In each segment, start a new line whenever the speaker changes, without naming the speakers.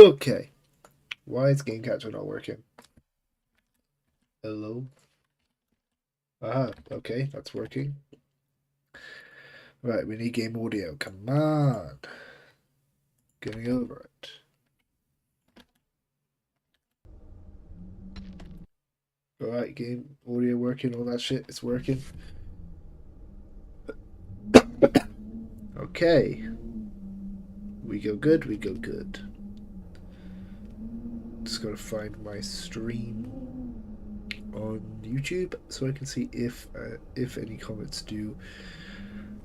Okay. Why is game capture not working? Hello? Ah, okay, that's working. Right, we need game audio. Come on. Getting over it. Alright, game audio working, all that shit, it's working. Okay. We go good, we go good. Just gotta find my stream on YouTube so I can see if any comments do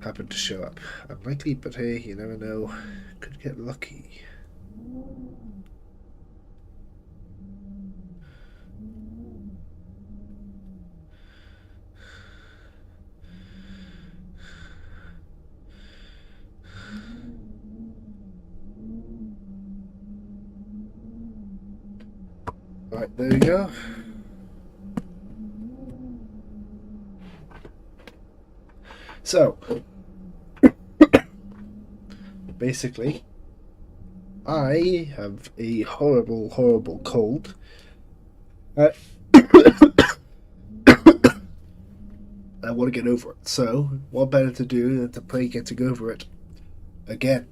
happen to show up. Unlikely, but hey, you never know. Could get lucky. Right, there we go. So, basically, I have a horrible, horrible cold. I want to get over it. So, what better to do than to play Getting Over It again?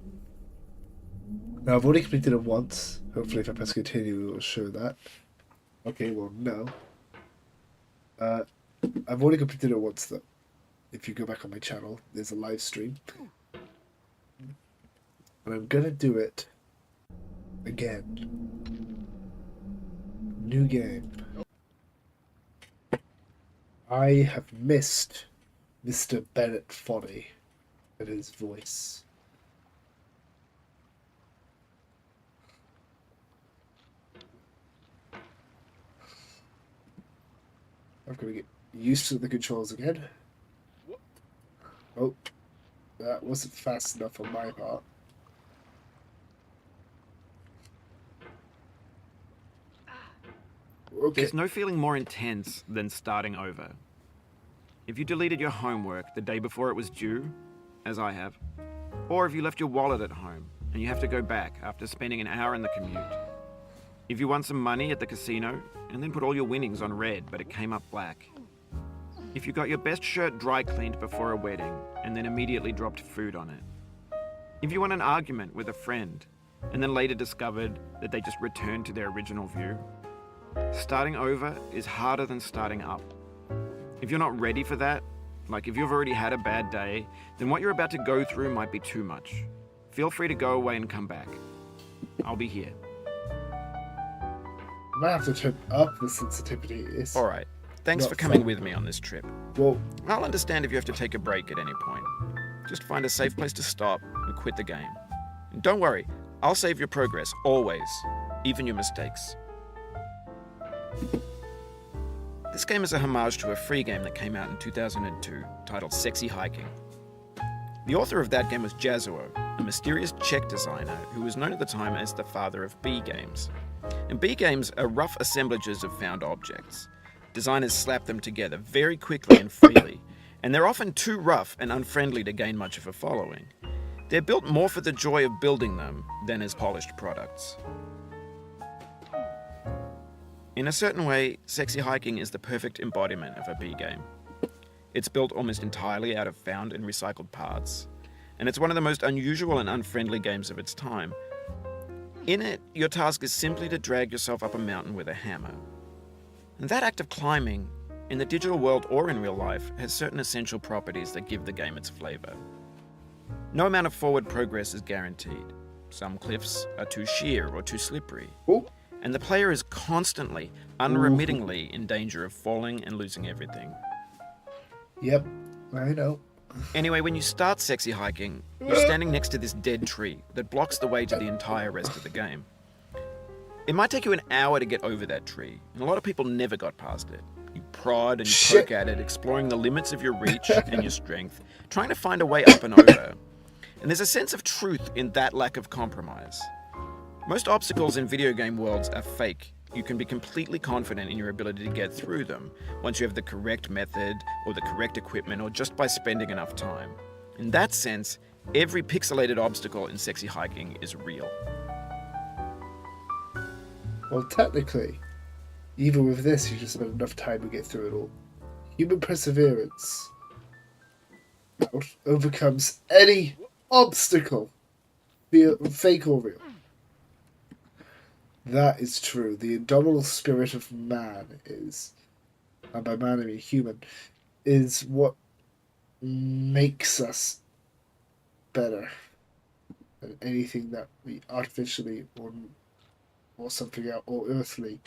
Now, I've already completed it once. Hopefully, if I press continue, it will show that. Okay, well, no. I've already completed it once, though. If you go back on my channel, there's a live stream. And I'm gonna do it again. New game. I have missed Mr. Bennett Foddy and his voice. I'm gonna get used to the controls again. Oh, that wasn't fast enough on my part. Okay.
There's no feeling more intense than starting over. If you deleted your homework the day before it was due, as I have, or if you left your wallet at home and you have to go back after spending an hour in the commute. If you won some money at the casino and then put all your winnings on red but it came up black. If you got your best shirt dry cleaned before a wedding and then immediately dropped food on it. If you won an argument with a friend and then later discovered that they just returned to their original view. Starting over is harder than starting up. If you're not ready for that, like if you've already had a bad day, then what you're about to go through might be too much. Feel free to go away and come back. I'll be here.
I might have to turn up the sensitivity. It's
Alright, thanks for coming with me on this trip.
Well,
I'll understand if you have to take a break at any point. Just find a safe place to stop and quit the game. And don't worry, I'll save your progress, always, even your mistakes. This game is a homage to a free game that came out in 2002 titled Sexy Hiking. The author of that game was Jazuo, a mysterious Czech designer who was known at the time as the father of B games. And B games are rough assemblages of found objects. Designers slap them together very quickly and freely, and they're often too rough and unfriendly to gain much of a following. They're built more for the joy of building them than as polished products. In a certain way, Sexy Hiking is the perfect embodiment of a B game. It's built almost entirely out of found and recycled parts, and it's one of the most unusual and unfriendly games of its time. In it, your task is simply to drag yourself up a mountain with a hammer. And that act of climbing, in the digital world or in real life, has certain essential properties that give the game its flavor. No amount of forward progress is guaranteed. Some cliffs are too sheer or too slippery.
oh,
And the player is constantly, unremittingly in danger of falling and losing everything.
yep, I know.
Anyway, when you start Sexy Hiking, you're standing next to this dead tree that blocks the way to the entire rest of the game. It might take you an hour to get over that tree, and a lot of people never got past it. You prod and you poke at it, exploring the limits of your reach and your strength, trying to find a way up and over. And there's a sense of truth in that lack of compromise. Most obstacles in video game worlds are fake. You can be completely confident in your ability to get through them once you have the correct method or the correct equipment or just by spending enough time. In that sense, every pixelated obstacle in Sexy Hiking is real.
Well, technically, even with this, you just spend enough time to get through it all. Human perseverance overcomes any obstacle, fake or real. That is true. The indomitable spirit of man is, and by man I mean human, is what makes us better than anything that we artificially or something else or earthly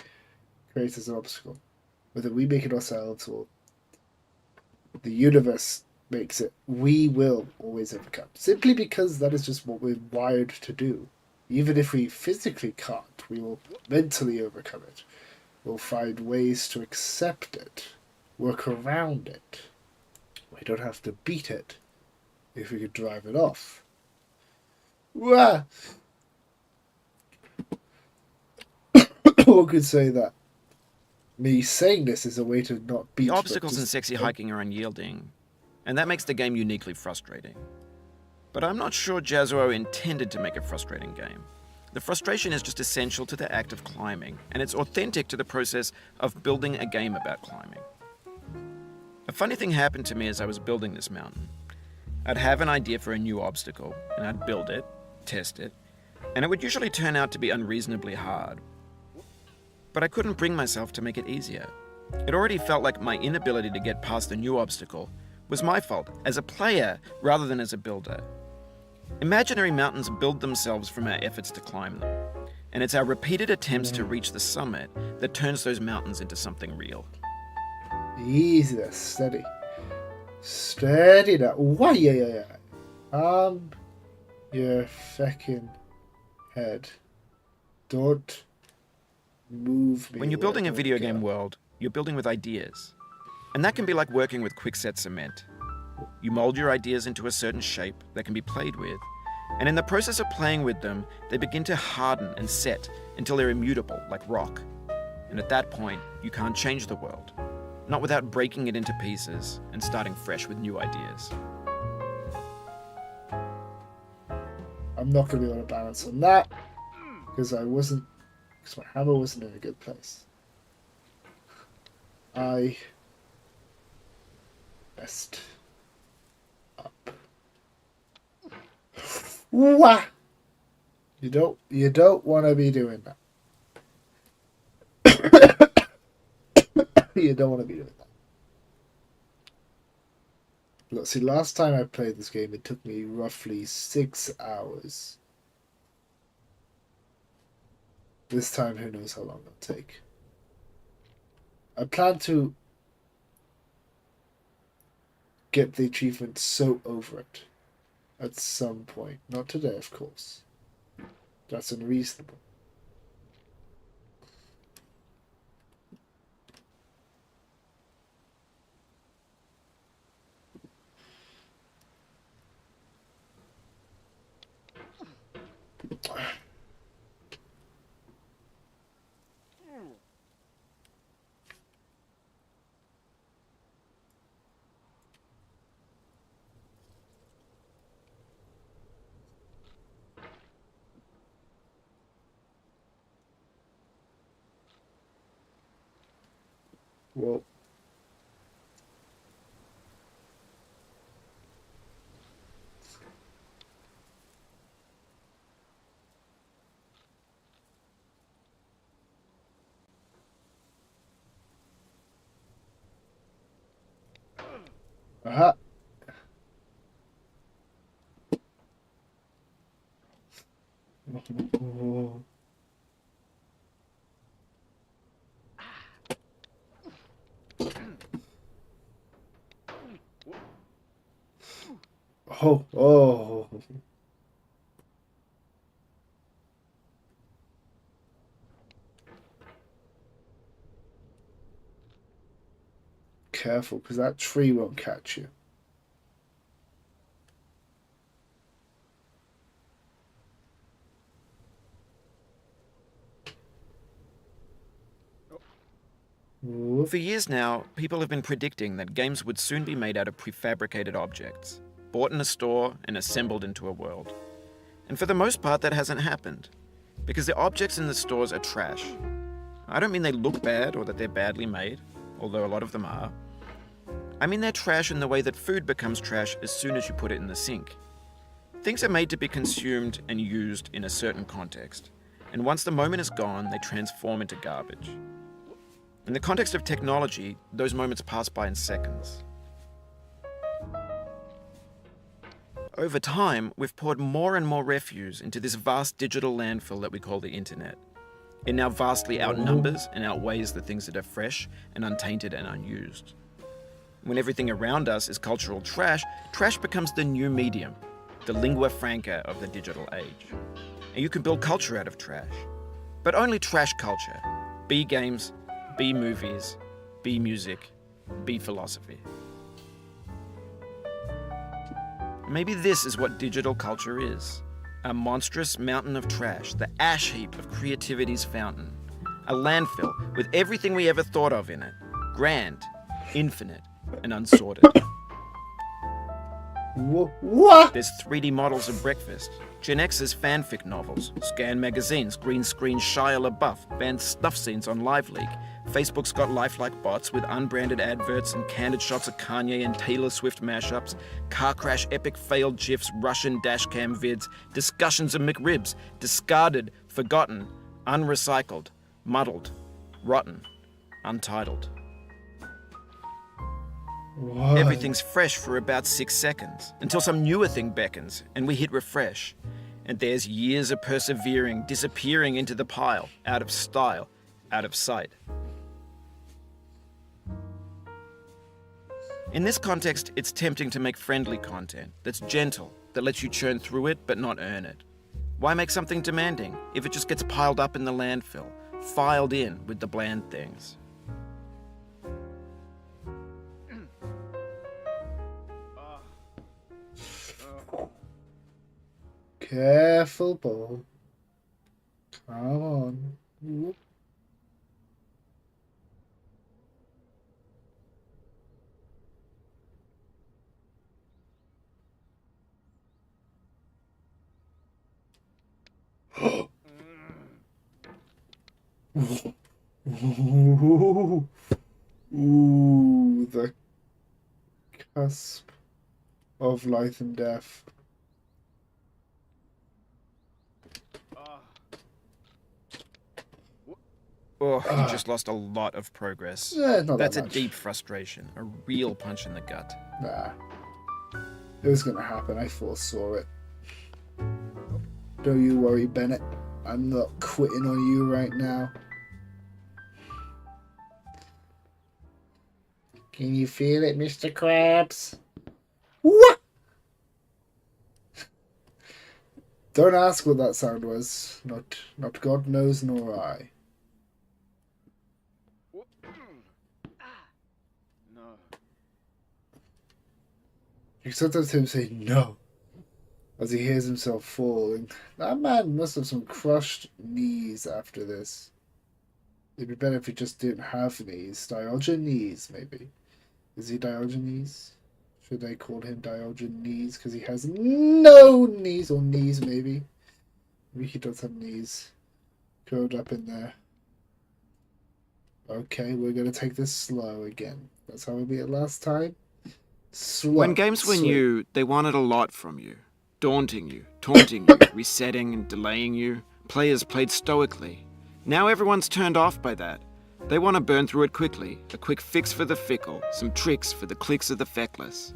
create as an obstacle. Whether we make it ourselves or the universe makes it, we will always overcome. Simply because that is just what we're wired to do. Even if we physically can't, we will mentally overcome it. We'll find ways to accept it, work around it. We don't have to beat it if we could drive it off. Wah! One could say that me saying this is a way to not beat.
The obstacles in sexy hiking are unyielding, and that makes the game uniquely frustrating. But I'm not sure Jazuo intended to make a frustrating game. The frustration is just essential to the act of climbing, and it's authentic to the process of building a game about climbing. A funny thing happened to me as I was building this mountain. I'd have an idea for a new obstacle, and I'd build it, test it, and it would usually turn out to be unreasonably hard. But I couldn't bring myself to make it easier. It already felt like my inability to get past the new obstacle was my fault as a player rather than as a builder. Imaginary mountains build themselves from our efforts to climb them, and it's our repeated attempts to reach the summit that turns those mountains into something real.
Easy there, steady. Steady now. Why, yeah. Your fucking head. Don't move me.
When you're building a video game world, you're building with ideas. And that can be like working with quickset cement. You mold your ideas into a certain shape that can be played with, and in the process of playing with them, they begin to harden and set until they're immutable, like rock. And at that point, you can't change the world. Not without breaking it into pieces and starting fresh with new ideas.
I'm not going to be able to balance on that because my hammer wasn't in a good place. I messed up. Wah! You don't want to be doing that. You don't want to be doing that. Look, see, last time I played this game, it took me roughly 6 hours. This time, who knows how long it'll take. I plan to get the achievement so over it at some point. Not today, of course. That's unreasonable. Well, aha. Oh. Careful, because that tree won't catch you.
For years now, people have been predicting that games would soon be made out of prefabricated objects, bought in a store and assembled into a world. And for the most part, that hasn't happened, because the objects in the stores are trash. I don't mean they look bad or that they're badly made, although a lot of them are. I mean they're trash in the way that food becomes trash as soon as you put it in the sink. Things are made to be consumed and used in a certain context, and once the moment is gone, they transform into garbage. In the context of technology, those moments pass by in seconds. Over time, we've poured more and more refuse into this vast digital landfill that we call the internet. It now vastly outnumbers and outweighs the things that are fresh and untainted and unused. When everything around us is cultural trash, trash becomes the new medium, the lingua franca of the digital age. And you can build culture out of trash. But only trash culture. B games, B movies, B music, B philosophy. Maybe this is what digital culture is. A monstrous mountain of trash, the ash heap of creativity's fountain. A landfill with everything we ever thought of in it. Grand, infinite, and unsorted.
What?
There's 3D models of breakfast, Gen X's fanfic novels, Scan magazines, green screen Shia LaBeouf, banned stuff scenes on LiveLeak. Facebook's got lifelike bots with unbranded adverts and candid shots of Kanye and Taylor Swift mashups, car crash epic failed GIFs, Russian dashcam vids, discussions of McRibs, discarded, forgotten, unrecycled, muddled, rotten, untitled.
What?
Everything's fresh for about 6 seconds, until some newer thing beckons, and we hit refresh. And there's years of persevering, disappearing into the pile, out of style, out of sight. In this context, it's tempting to make friendly content that's gentle, that lets you churn through it but not earn it. Why make something demanding if it just gets piled up in the landfill, filed in with the bland things?
Careful, Paul. Come on. Whoop. Ooh, the cusp of life and death.
Oh, you just lost a lot of progress.
Not
That's
that
a
much.
deep frustration, a real punch in the gut.
Nah. It was gonna happen, I foresaw it. Don't you worry, Bennett. I'm not quitting on you right now. Can you feel it, Mr. Krabs? What? Don't ask what that sound was. Not God knows nor I.
No.
You can sometimes hear him say no as he hears himself fall. And that man must have some crushed knees after this. It'd be better if he just didn't have knees. Diogenes, maybe. Is he Diogenes? Should they call him Diogenes because he has no knees, or knees maybe? Maybe he does have knees curled up in there. Okay, we're gonna take this slow again. That's how we beat it last time. Slow.
When games were
slow.
new, they wanted a lot from you. Daunting you, taunting you, resetting and delaying you. Players played stoically. Now everyone's turned off by that. They want to burn through it quickly. A quick fix for the fickle. Some tricks for the clicks of the feckless.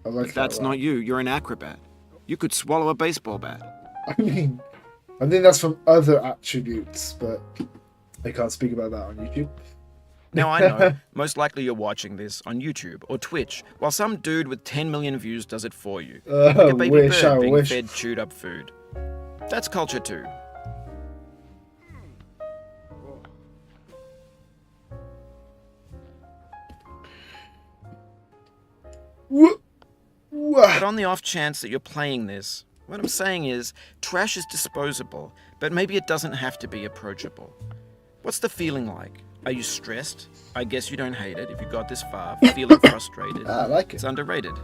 I like
But that's
that
not you. You're an acrobat. You could swallow a baseball bat.
I mean, I think that's from other attributes, but I can't speak about that on YouTube.
Now I know, most likely you're watching this on YouTube or Twitch, while some dude with 10 million views does it for you. Like a baby
wish,
bird
I
being
wish.
fed chewed up food. That's culture too. But on the off chance that you're playing this, what I'm saying is, trash is disposable, but maybe it doesn't have to be approachable. What's the feeling like? Are you stressed? I guess you don't hate it if you got this far, feeling frustrated.
I like
It's
it.
underrated.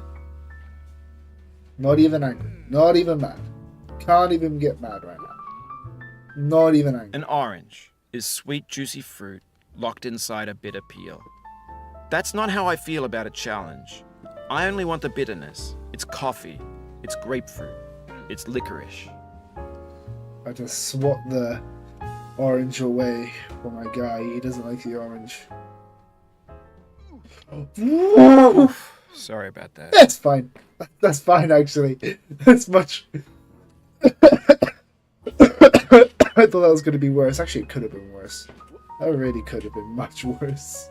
Not even angry. Not even mad. Can't even get mad right now. Not even angry.
An orange is sweet, juicy fruit locked inside a bitter peel. That's not how I feel about a challenge. I only want the bitterness. It's coffee. It's grapefruit. It's licorice.
I just swat the orange away from my guy. He doesn't like the orange.
Oof. Sorry about that.
That's fine. That's fine, actually. That's much... I thought that was going to be worse. Actually, it could have been worse. That really could have been much worse.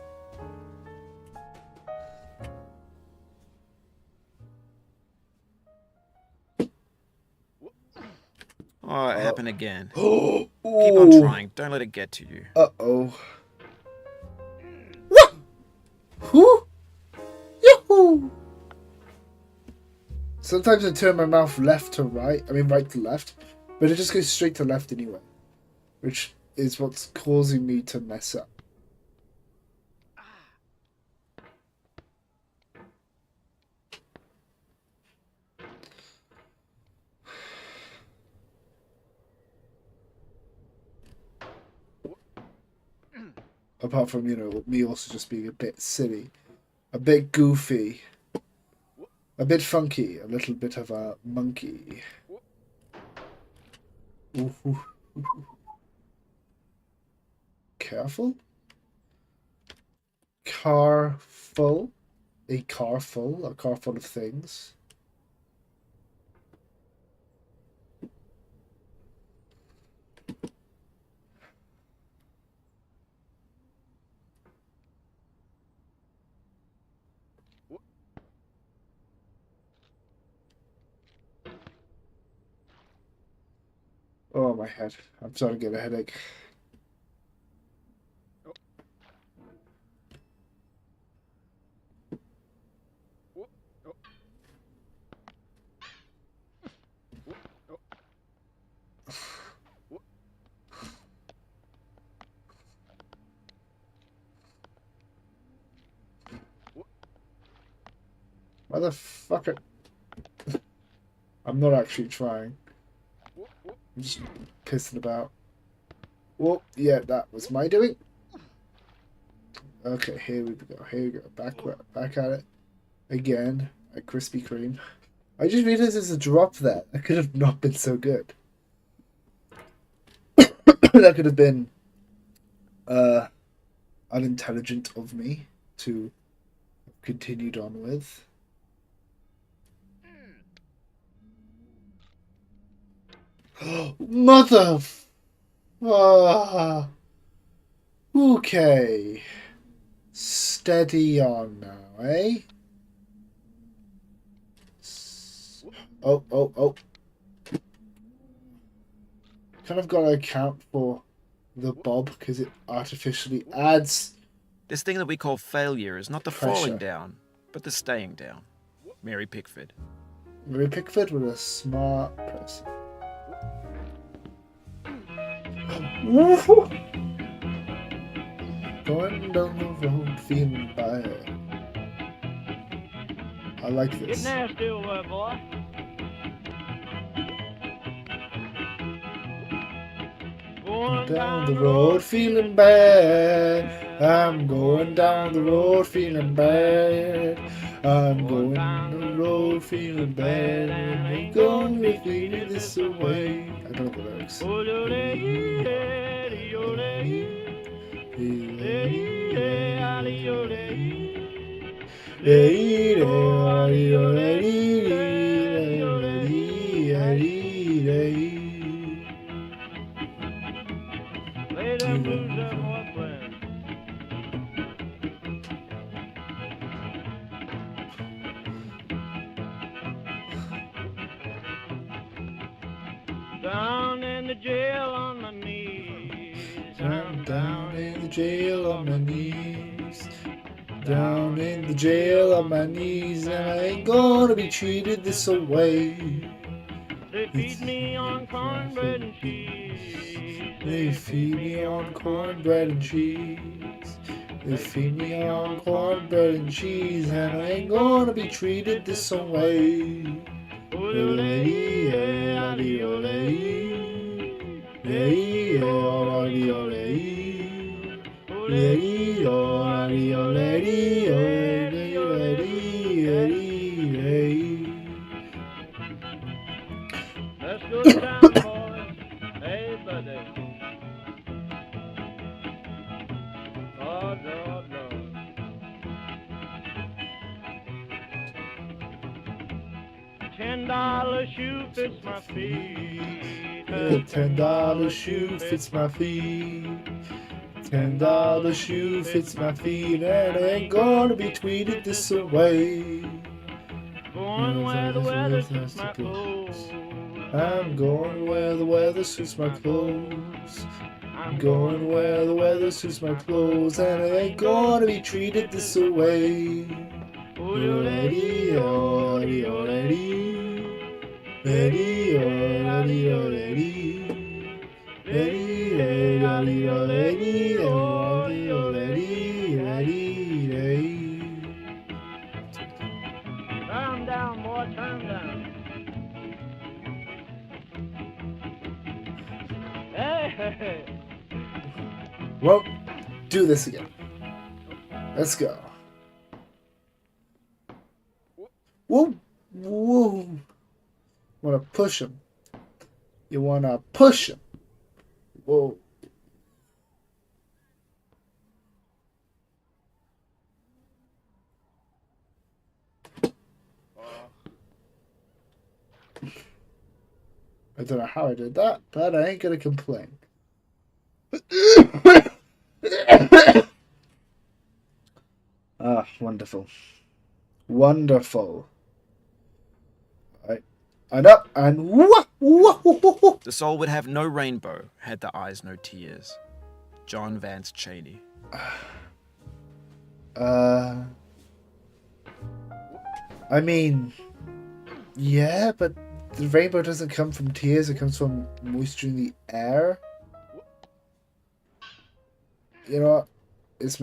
Oh, it happened again.
Oh,
Keep on trying. Don't let it get to you.
Uh-oh. Whoo! Yahoo! Sometimes I turn my mouth left to right. I mean right to left. But it just goes straight to left anyway. Which is what's causing me to mess up. Apart from, you know, me also just being a bit silly. A bit goofy. A bit funky. A little bit of a monkey. Ooh. Careful. Car full. A car full. A car full of things. Oh, my head. I'm starting to get a headache. Motherfucker. I'm not actually trying. I'm just pissing about. Well, yeah, that was my doing. Okay, here we go. Here we go. Back at it. Again. A Krispy Kreme. I just realized there's a drop there. That could have not been so good. That could have been unintelligent of me to have continued on with. Mother... okay. Steady on now, eh? Oh. Kind of got to account for the bob because it artificially adds...
This thing that we call failure is not the
pressure.
falling down, but the staying down. Mary Pickford.
Mary Pickford was a smart person. Going down the road feeling bad. I like this.
Get nasty over there, boy. Going
Down the road feeling bad. I'm going down the road feeling bad. I'm going down the road feeling bad. And I'm going to feel this away. I don't know the lyrics.
Lay them blues down, my friend. Down in the jail on my knees.
I'm down in the jail on my knees. Down in the jail on my knees. And I ain't gonna be treated this away.
They feed me on cornbread and cheese.
They feed me on cornbread and cheese. They feed me on cornbread and cheese. And I ain't gonna be treated this away. Ole, ole, ole. lady, oh, lady, oh, lady, oh, lady, lady, lady, lady.
Let's go to town, boys. Hey, buddy. Lord, Lord, Lord. $10 shoe fits my feet.
A $10 shoe fits my feet. $10 shoe fits my feet, and I ain't gonna be tweeted this away.
Going where the weather suits my clothes.
I'm going where the weather suits my clothes. I'm going where the weather suits my clothes, and I ain't gonna be treated this away.
Oh, lady, oh, lady, oh, lady.
Lady, oh, lady, oh, lady. Lady, lady, oh, lady, oh, lady, oh, lady, lady, lady.
Turn down, boy, turn down. Hey,
Well, do this again. Let's go. Whoa, whoa. Wanna push him? You wanna push him? Whoa. I don't know how I did that, but I ain't gonna complain. Ah, wonderful. Wonderful. Right. And up and wah, wah, wah, wah, wah.
The soul would have no rainbow had the eyes no tears. John Vance Cheney.
I mean, yeah, but the rainbow doesn't come from tears, it comes from moisture in the air. You know what? It's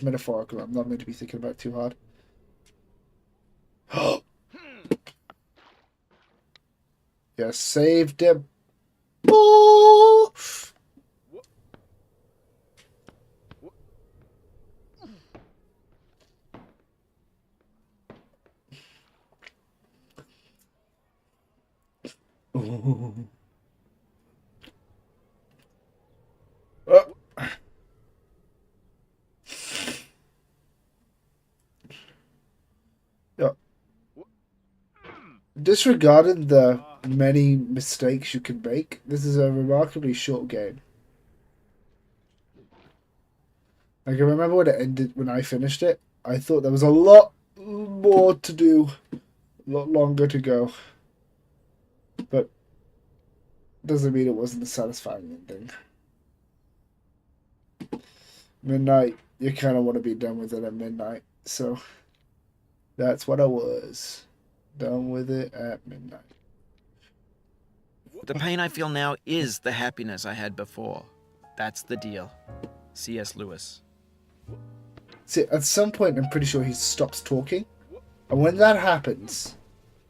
metaphorical. I'm not meant to be thinking about it too hard. Yeah, saved him. Oh! Oh. Oh. Yeah. Disregarding the many mistakes you can make, this is a remarkably short game. I can remember when it ended, when I finished it, I thought there was a lot more to do, a lot longer to go. But doesn't mean it wasn't a satisfying ending. Midnight, you kind of want to be done with it at midnight, so that's what I was. Done with it at midnight.
The pain I feel now is the happiness I had before. That's the deal. C.S. Lewis.
See, at some point, I'm pretty sure he stops talking. And when that happens,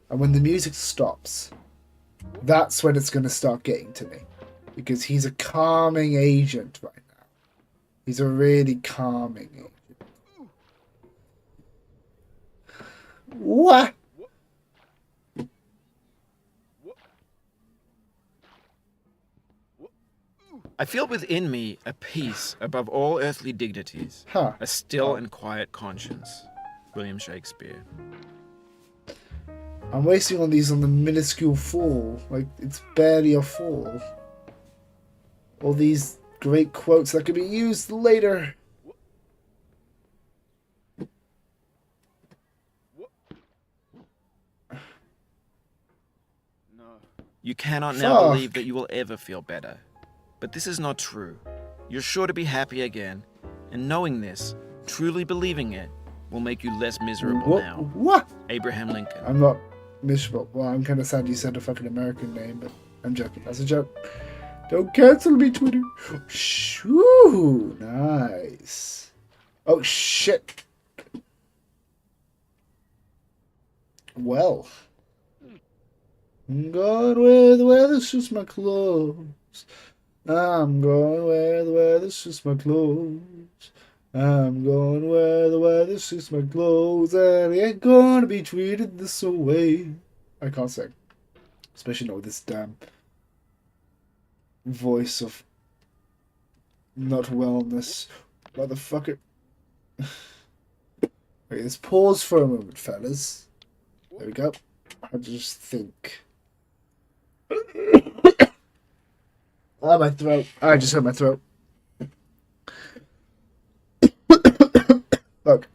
and when the music stops, that's when it's going to start getting to me. Because he's a calming agent right now. He's a really calming agent. What?
I feel within me a peace above all earthly dignities.
Huh.
A still and quiet conscience. William Shakespeare.
I'm wasting on these on the minuscule fall. Like, it's barely a fall. All these great quotes that could be used later.
You cannot now
Fuck.
believe that you will ever feel better. But this is not true. You're sure to be happy again. And knowing this, truly believing it, will make you less miserable now.
What?
Abraham Lincoln.
I'm not miserable. Well, I'm kind of sad you said a fucking American name, but I'm joking. That's a joke. Don't cancel me, Twitter. Shoo, nice. Oh, shit. Well. I'm going where the weather suits my clothes. I'm going where the weather suits my clothes. I'm going where the weather suits my clothes, and I ain't gonna be treated this way. I can't sing, especially not with this damn voice of not wellness, motherfucker. Okay, let's pause for a moment, fellas. There we go. I just think. Oh, my throat. I just hurt my throat. Look.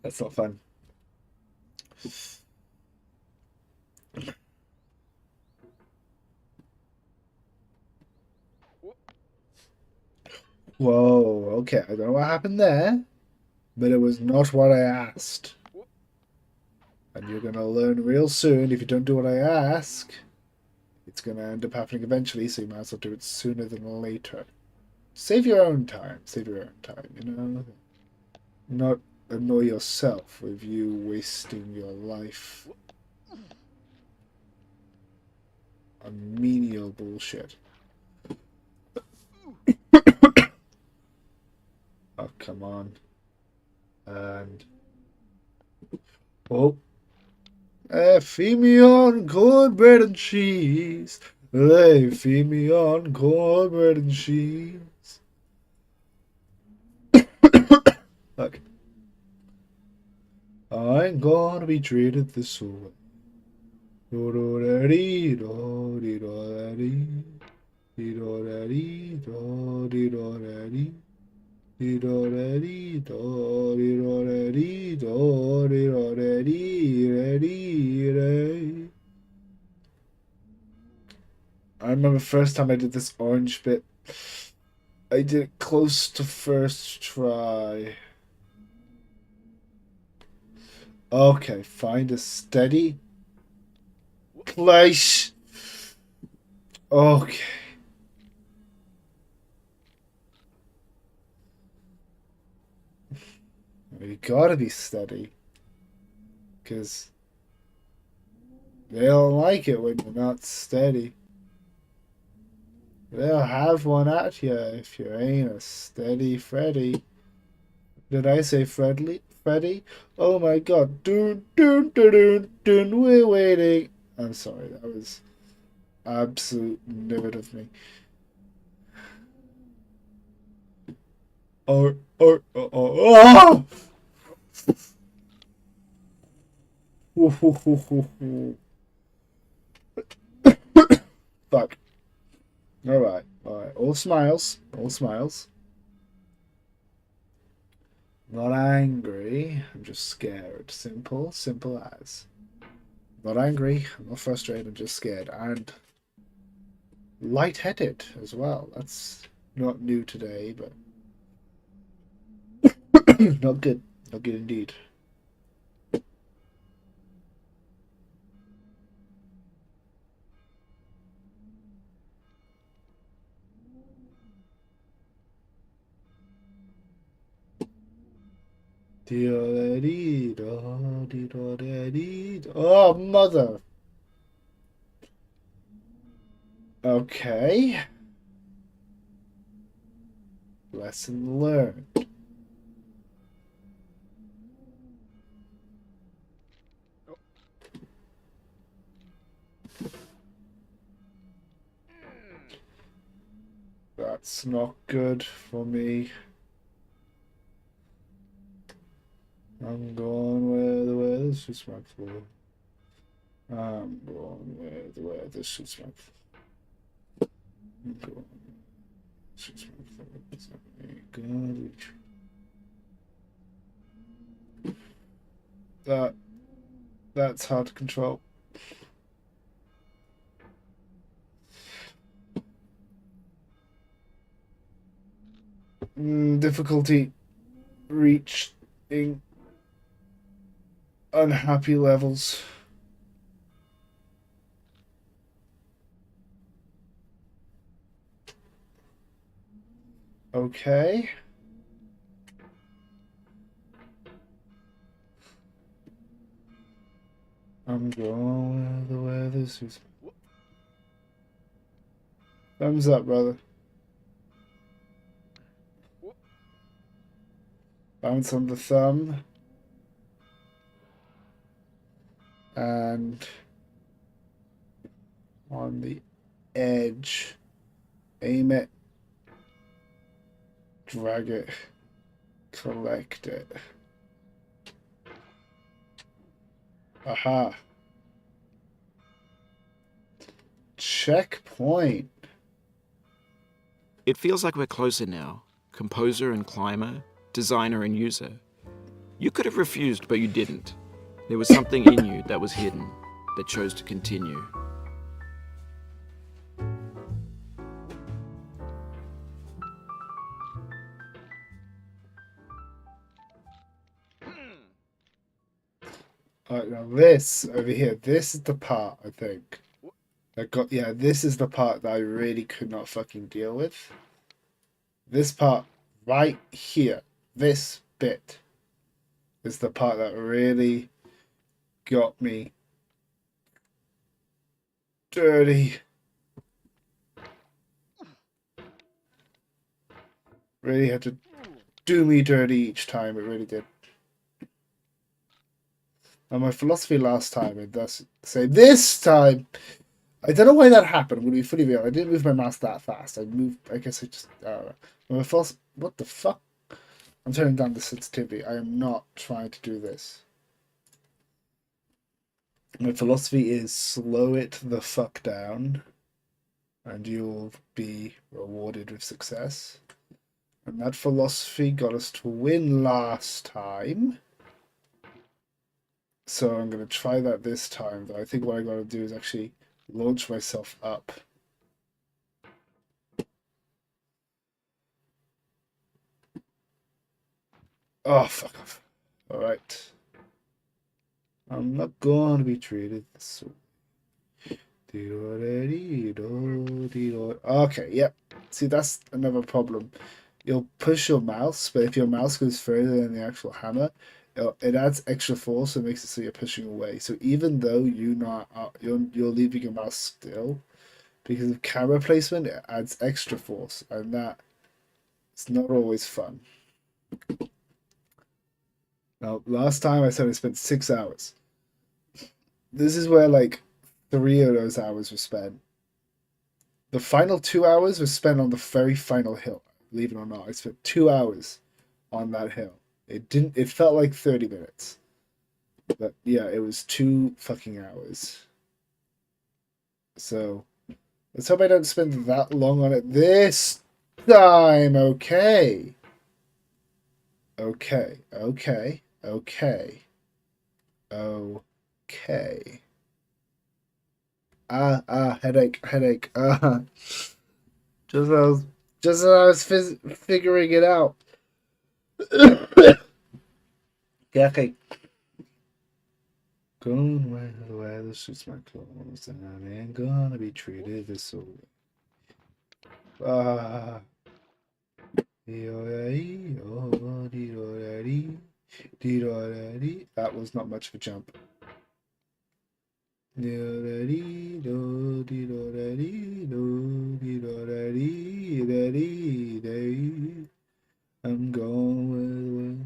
That's not fun. Whoa, okay. I don't know what happened there, but it was not what I asked. And you're going to learn real soon if you don't do what I ask. It's going to end up happening eventually, so you might as well do it sooner than later. Save your own time. Save your own time, you know? Not annoy yourself with you wasting your life on menial bullshit. Oh, come on. And... oh. Feed me on cornbread and cheese. They feed me on cornbread and cheese. Look. I ain't gonna be treated this way. I remember first time I did this orange bit. I did it close to first try. Okay, find a steady place. Okay. You gotta be steady. Because they'll like it when you're not steady. They'll have one at you if you ain't a steady Freddy. Did I say Freddy? Oh my god. Dun, dun, dun, dun, dun, we're waiting. I'm sorry, that was absolute nerd of me. Oh! Fuck. Alright. All smiles. All smiles. Not angry. I'm just scared. Simple as. Not angry. I'm not frustrated. I'm just scared. And lightheaded as well. That's not new today, but not good. Not good indeed. Oh, mother. Okay. Lesson learned. That's not good for me. I'm going where the weather suits my floor. I'm going where the weather suits my floor. I'm going where the suits my floor. That's hard to control. Difficulty reaching unhappy levels. Okay. I'm going where the weather suits. Thumbs up, brother. Bounce on the thumb. And on the edge. Aim it. Drag it. Collect it. Aha. Checkpoint.
It feels like we're closer now. Composer and climber, designer and user. You could have refused, but you didn't. There was something in you that was hidden, that chose to continue.
Alright, now this over here, this is the part I think this is the part that I really could not fucking deal with. This part right here, this bit, is the part that really got me dirty. Really had to do me dirty each time, it really did. And my philosophy last time, and thus say this time, I don't know why that happened. I'm going to be fully real. I didn't move my mouse that fast. I guess I just, I don't know. What the fuck? I'm turning down the sensitivity. I am not trying to do this. My philosophy is slow it the fuck down, and you'll be rewarded with success. And that philosophy got us to win last time. So I'm going to try that this time. But I think what I got to do is actually launch myself up. Oh, fuck off. Alright. I'm not going to be treated this way. Okay, yep. See, that's another problem. You'll push your mouse, but if your mouse goes further than the actual hammer, it adds extra force and makes it so you're pushing away. So even though you're leaving your mouse still, because of camera placement, it adds extra force, and that it's not always fun. Now, last time I said I spent 6 hours. This is where like 3 of those hours were spent. The final 2 hours were spent on the very final hill. Believe it or not, I spent 2 hours on that hill. It felt like 30 minutes. But yeah, it was 2 fucking hours. So let's hope I don't spend that long on it this time. Okay. Okay. Headache. Just as I was figuring it out. Yeah, okay. Going where the weather suits my clothes, and I ain't gonna be treated this way. That was not much of a jump. I'm going with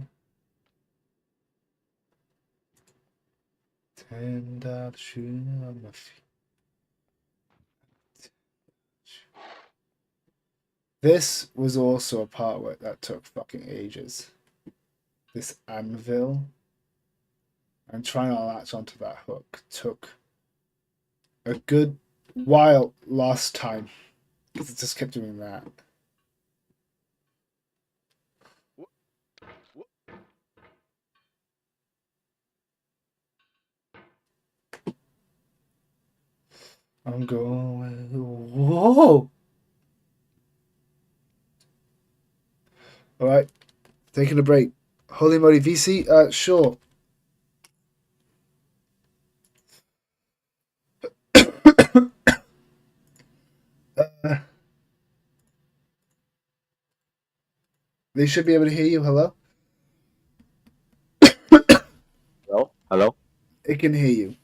$10 shoe on my feet. This was also a part that took fucking ages. This anvil and trying to latch onto that hook took a good while last time because it just kept doing that. I'm going. Whoa! Alright, taking a break. Holy moly, VC? Sure. They should be able to hear you. Hello?
Hello?
It can hear you.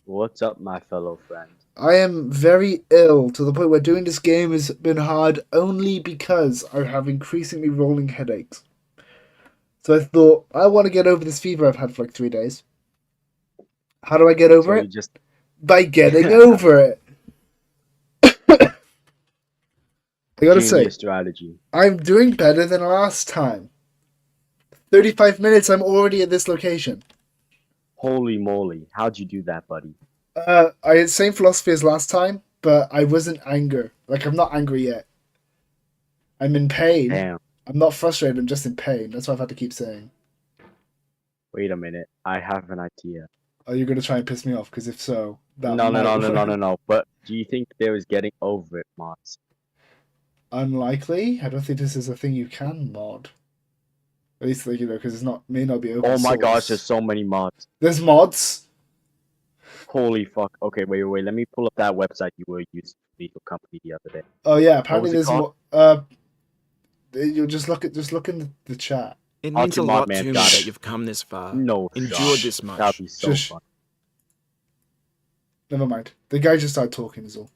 What's up, my fellow friend?
I am very ill to the point where doing this game has been hard only because I have increasingly rolling headaches. So I thought, I want to get over this fever I've had for like 3 days. How do I get over
So you
it?
just
By getting over it. I gotta say,
genius strategy.
I'm doing better than last time. 35 minutes, I'm already at this location.
Holy moly! How'd you do that, buddy?
I had the same philosophy as last time, but I wasn't angry. Like, I'm not angry yet. I'm in pain.
Damn.
I'm not frustrated, I'm just in pain. That's what I've had to keep saying.
Wait a minute. I have an idea.
Are you going to try and piss me off? Because if so, that
No, no,
might
no, no, no,
work.
no, no. But do you think there is getting over it, mods?
Unlikely. I don't think this is a thing you can mod. At least, like, because it's not may not be open
Oh my
source.
gosh, there's so many mods.
There's mods.
Holy fuck. Okay, wait. Let me pull up that website you were using for legal company the other day.
Oh yeah, apparently
was it
there's more. You'll just look in the chat.
It means a
Ultimate
lot
Man
to me
got
that
it.
you've come this far.
No,
Endured
shot.
this much.
That'd be so
Shush.
fun.
Never mind. The guy just started talking. Is all.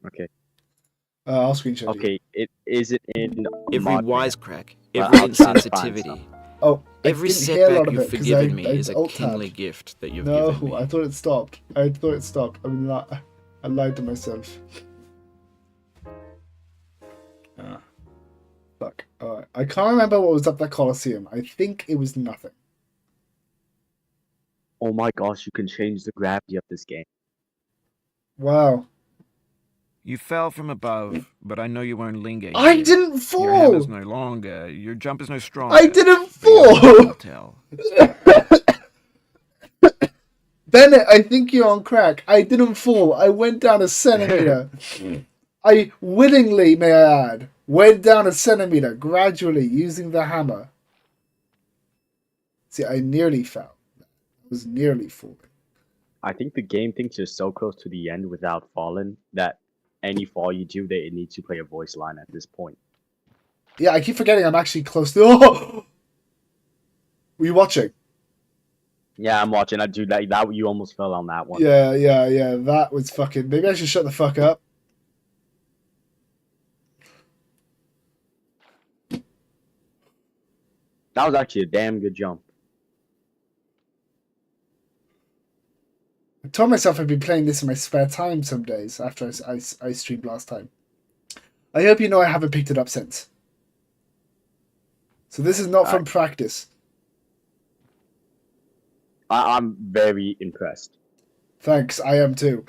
Okay.
I'll screenshot you.
Okay. Is it in
Every
mod man?
wisecrack,
Well,
every
I'll try to find
insensitivity,
some.
Oh,
every
I didn't hear a lot
setback
of
you've
it because
forgiven me
I
is a
alt
kingly
tabbed.
gift that you've
No,
given me.
I thought it stopped. I mean, I lied to myself. Fuck. Alright. I can't remember what was up that Coliseum. I think it was nothing.
Oh my gosh, you can change the gravity of this game.
Wow.
You fell from above, but I know you won't linger.
I
here.
didn't
Your
fall!
hammer's no longer. Your jump is no stronger.
I didn't
but your
fall!
will tell.
Bennett, I think you're on crack. I didn't fall. I went down a centimeter. I willingly, may I add, went down a centimeter gradually using the hammer. See, I nearly fell. I was nearly falling.
I think the game thinks you're so close to the end without falling that any fall you do, they need to play a voice line at this point.
Yeah, I keep forgetting I'm actually close to. Oh! Were you watching?
Yeah, I'm watching. I do that. You almost fell on that one.
Yeah. That was fucking. Maybe I should shut the fuck up.
That was actually a damn good jump.
I told myself I'd be playing this in my spare time some days after I streamed last time. I hope you know I haven't picked it up since. So this is not from practice.
I'm very impressed.
Thanks, I am too.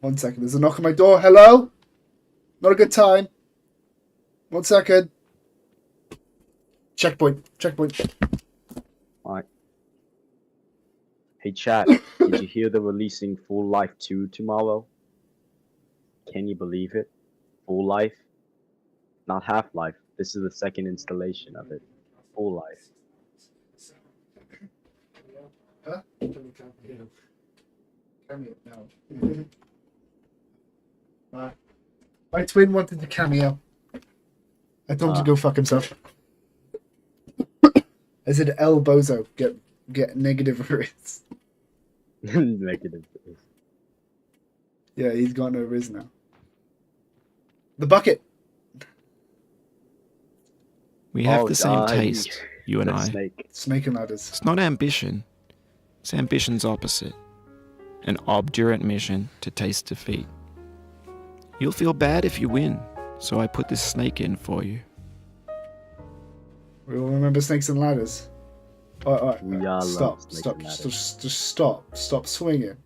1 second, there's a knock on my door. Hello? Not a good time. 1 second. Checkpoint.
Alright. Hey chat, did you hear they're releasing Full Life 2 tomorrow? Can you believe it? Full Life? Not Half-Life. This is the second installation of it. Full Life.
Huh? My twin wanted to cameo. I told him to go fuck himself. I said, El Bozo, get negative riz.
Negative.
Yeah, he's got no riz now. The bucket.
We have
Oh,
the same
God.
taste, you and
That
I.
snake.
Snake and ladders.
It's not ambition. It's ambition's opposite. An obdurate mission to taste defeat. You'll feel bad if you win, so I put this snake in for you.
We all remember snakes and ladders. Alright,
We all love snakes
stop,
and ladders.
just stop swinging.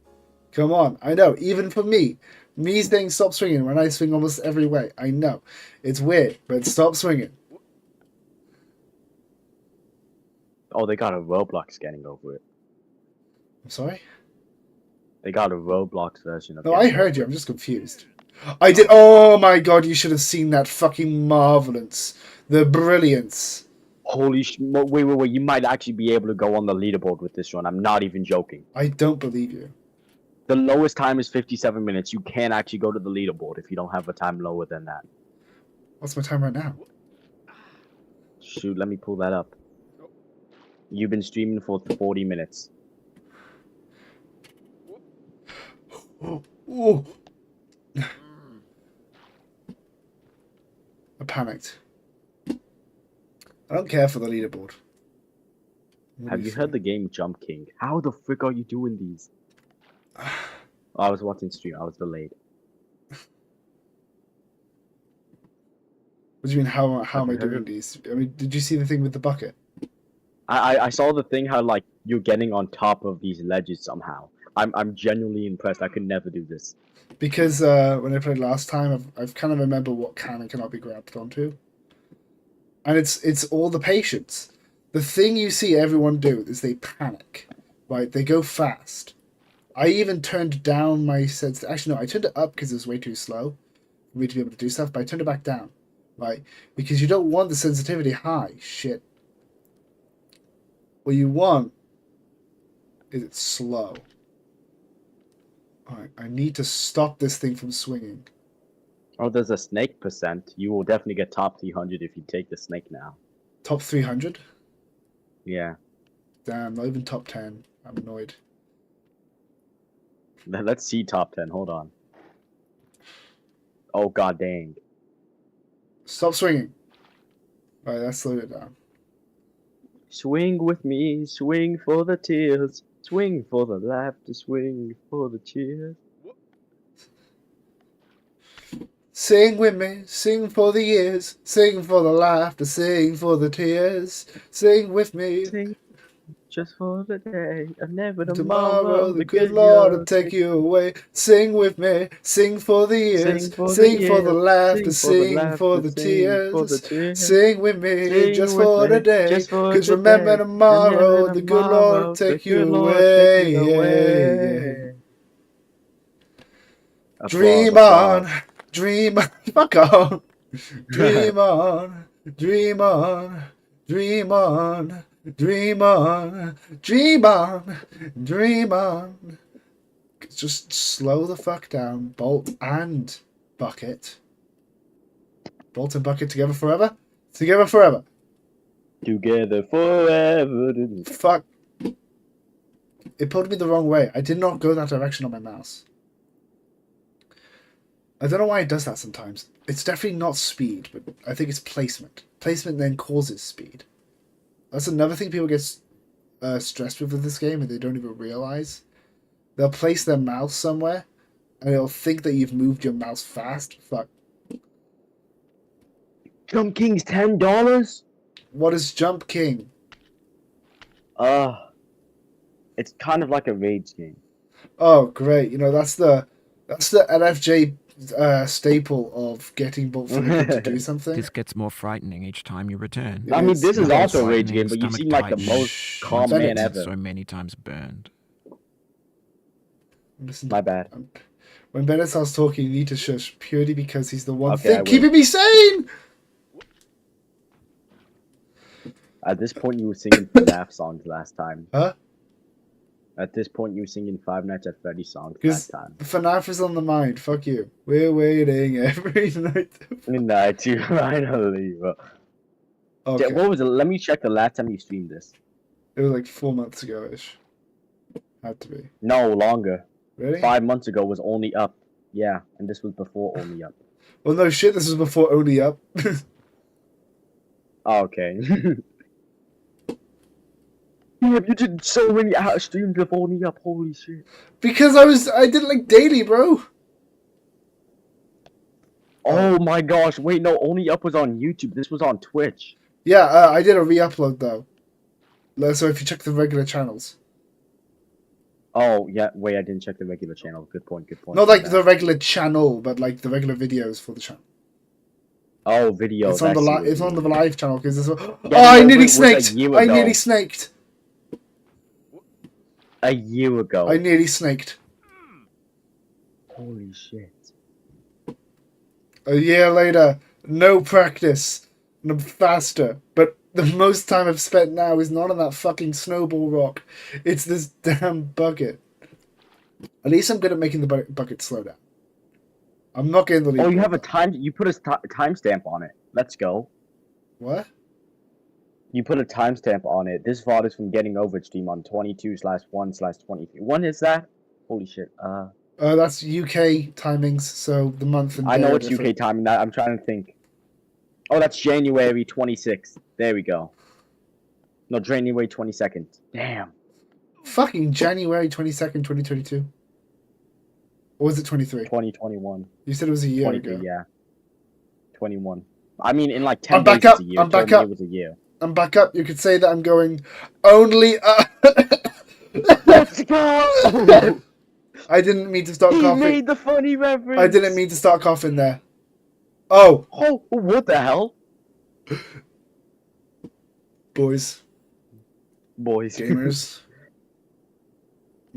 Come on, I know, even for me saying stop swinging when I swing almost every way, I know. It's weird, but stop swinging.
Oh, they got a Roblox getting over it.
I'm sorry?
They got a Roblox version of
No,
Getting
I heard
Over
you,
It.
I'm just confused. I did, oh my god, you should have seen that fucking marvelance. The brilliance.
Holy wait, you might actually be able to go on the leaderboard with this one. I'm not even joking.
I don't believe you.
The lowest time is 57 minutes. You can actually go to the leaderboard if you don't have a time lower than that.
What's my time right now?
Shoot, let me pull that up. You've been streaming for 40 minutes.
Oh. panicked. I don't care for the leaderboard. What
Have
do
you heard
think?
the game Jump King? How the frick are you doing these? I was watching stream. I was delayed.
What do you mean? How
Have
am I
you heard
doing
of?
these? I mean, did you see the thing with the bucket?
I saw the thing how like you're getting on top of these ledges somehow. I'm genuinely impressed. I could never do this.
Because when I played last time, I've kind of remember what can and cannot be grabbed onto, and it's all the patience. The thing you see everyone do is they panic, right? They go fast. I even turned down my sense. Actually, no, I turned it up because it was way too slow for me to be able to do stuff. But I turned it back down, right? Because you don't want the sensitivity high. Shit. What you want is it slow. Alright, I need to stop this thing from swinging.
Oh, there's a snake percent. You will definitely get top 300 if you take the snake now.
Top 300?
Yeah.
Damn, not even top 10. I'm annoyed.
Let's see top 10. Hold on. Oh god dang.
Stop swinging. Alright, let's slow it down.
Swing with me, swing for the tears, swing for the laughter, swing for the cheers.
Sing with me, sing for the years, sing for the laughter, sing for the tears. Sing with me.
Sing just for the day, and never
Tomorrow the good Lord will take you away. Sing with me, sing for the years, sing for the laughter, sing for the tears. Sing with me just for the day, cause remember tomorrow the good Lord will take you away. Dream on, dream on, fuck on. Dream on, dream on, dream on. Dream on, dream on, dream on. Just slow the fuck down. Bolt and bucket. Bolt and bucket together forever? Together forever.
Together forever.
Fuck. It pulled me the wrong way. I did not go that direction on my mouse. I don't know why it does that sometimes. It's definitely not speed, but I think it's placement. Placement then causes speed. That's another thing people get stressed with this game and they don't even realize. They'll place their mouse somewhere and it'll think that you've moved your mouse fast. Fuck.
Jump King's $10?
What is Jump King?
It's kind of like a rage game.
Oh, great. You know, that's the LFJ staple of getting Bolt to do something.
This gets more frightening each time you return.
It
I mean,
is.
this is
It
also a
is.
rage game, but you seem like the most calm man ever.
So many times burned.
Listen,
My bad.
when Bennett starts talking, you need to shush purely because he's the one
Okay, I
thing
will.
keeping me sane.
At this point, you were singing FNAF songs last time.
Huh?
At this point, you were singing Five Nights at Freddy's songs
Because
last time.
FNAF is on the mind. Fuck you. We're waiting every night.
Night to finally.
Okay.
What was it? Let me check the last time you streamed this.
It was like 4 months ago-ish. Had to be.
No, longer.
Really?
5 months ago was Only Up. Yeah, and this was before Only Up.
Well, no shit, this was before Only Up.
Oh, okay. Yeah, you did so many streams of Only Up, holy shit.
Because I did it like daily, bro.
Oh my gosh, wait, no, Only Up was on YouTube. This was on Twitch.
Yeah, I did a re-upload though. So if you check the regular channels.
Oh, yeah, wait, I didn't check the regular channel. Good point, good point.
Not like the regular channel, but like the regular videos for the channel.
Oh, video.
It's on the it's on the live channel because this. Oh,
Yeah,
I
no,
nearly
it was a
snaked.
year
I
ago.
nearly snaked.
A year ago.
I nearly snaked.
Holy shit.
A year later, no practice, and I'm faster. But the most time I've spent now is not on that fucking snowball rock. It's this damn bucket. At least I'm good at making the bucket slow down. I'm not getting the lead.
Oh, you have a time. You put a timestamp on it. Let's go.
What?
You put a timestamp on it. This VOD is from Getting Over Stream on 22/1/23. When is that? Holy shit.
That's UK timings, so the month and
I
day
know
are
it's
different.
UK timing. I'm trying to think. Oh, that's January 26th. There we go. No, January 22nd. Damn.
Fucking January 22nd, 2022. Or was it 23?
2021.
You said it was a year
23,
ago.
yeah. 21. I mean, in like 10
I'm back
days
up.
it's a year.
I'm back
Told me
up.
It was a year.
I'm back up. You could say that I'm going only.
Let's go!
I didn't mean to start
He
coughing.
made the funny reference.
I didn't mean to start coughing there. Oh,
Oh, what the hell?
boys,
Boys.
gamers,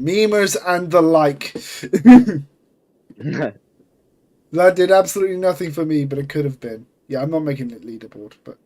memers, and the like. That did absolutely nothing for me, but it could have been. Yeah, I'm not making it leaderboard, but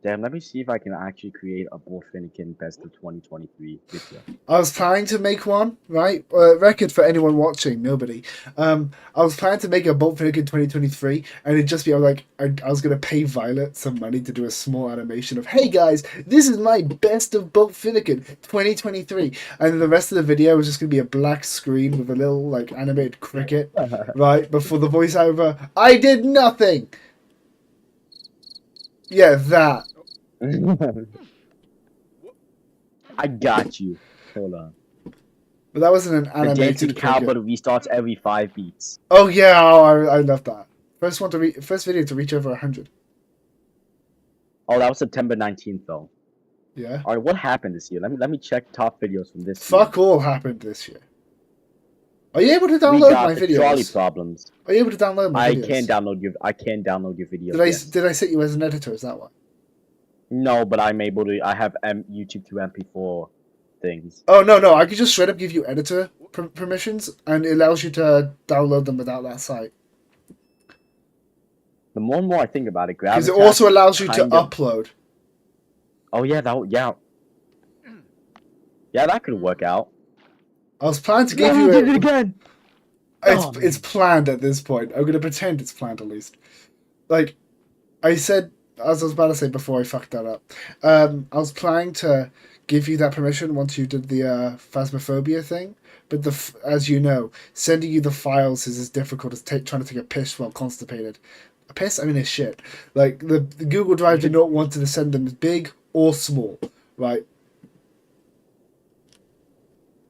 Damn, let me see if I can actually create a Bolt Finnegan Best of 2023 video.
I was planning to make one, right? Record for anyone watching, nobody. I was planning to make a Bolt Finnegan 2023, and it'd just be, I was going to pay Violet some money to do a small animation of, hey guys, this is my Best of Bolt Finnegan 2023. And then the rest of the video was just going to be a black screen with a little, like, animated cricket, right? Before the voiceover, I did nothing! Yeah, that.
I got you. Hold on.
But that wasn't an
The dancing
animated cricket.
cowbird restarts every 5 beats.
Oh yeah, I love that. First video to reach over 100.
Oh, that was September 19th though.
Yeah.
Alright, what happened this year? Let me check top videos from this
Fuck all happened this year. Are you able to
year. We
download
got
my
the trolley
videos?
problems.
Are you able to download my
I
videos?
can download your videos.
Did I
yes.
did I set you as an editor? Is that why?
No, but I'm able to. I have YouTube to MP4 things.
Oh no, I could just straight up give you editor permissions, and it allows you to download them without that site.
The more and more I think about it,
Because it also allows you to
kind of-
upload.
Oh yeah, yeah, that could work out.
I was planning to give
No,
you
did it
a.
again.
It's planned at this point. I'm gonna pretend it's planned at least. Like, I said, as I was about to say before I fucked that up. I was planning to give you that permission once you did the phasmophobia thing, but as you know, sending you the files is as difficult as trying to take a piss while constipated. A piss? I mean, a shit. Like the Google Drive did not want to send them big or small, right?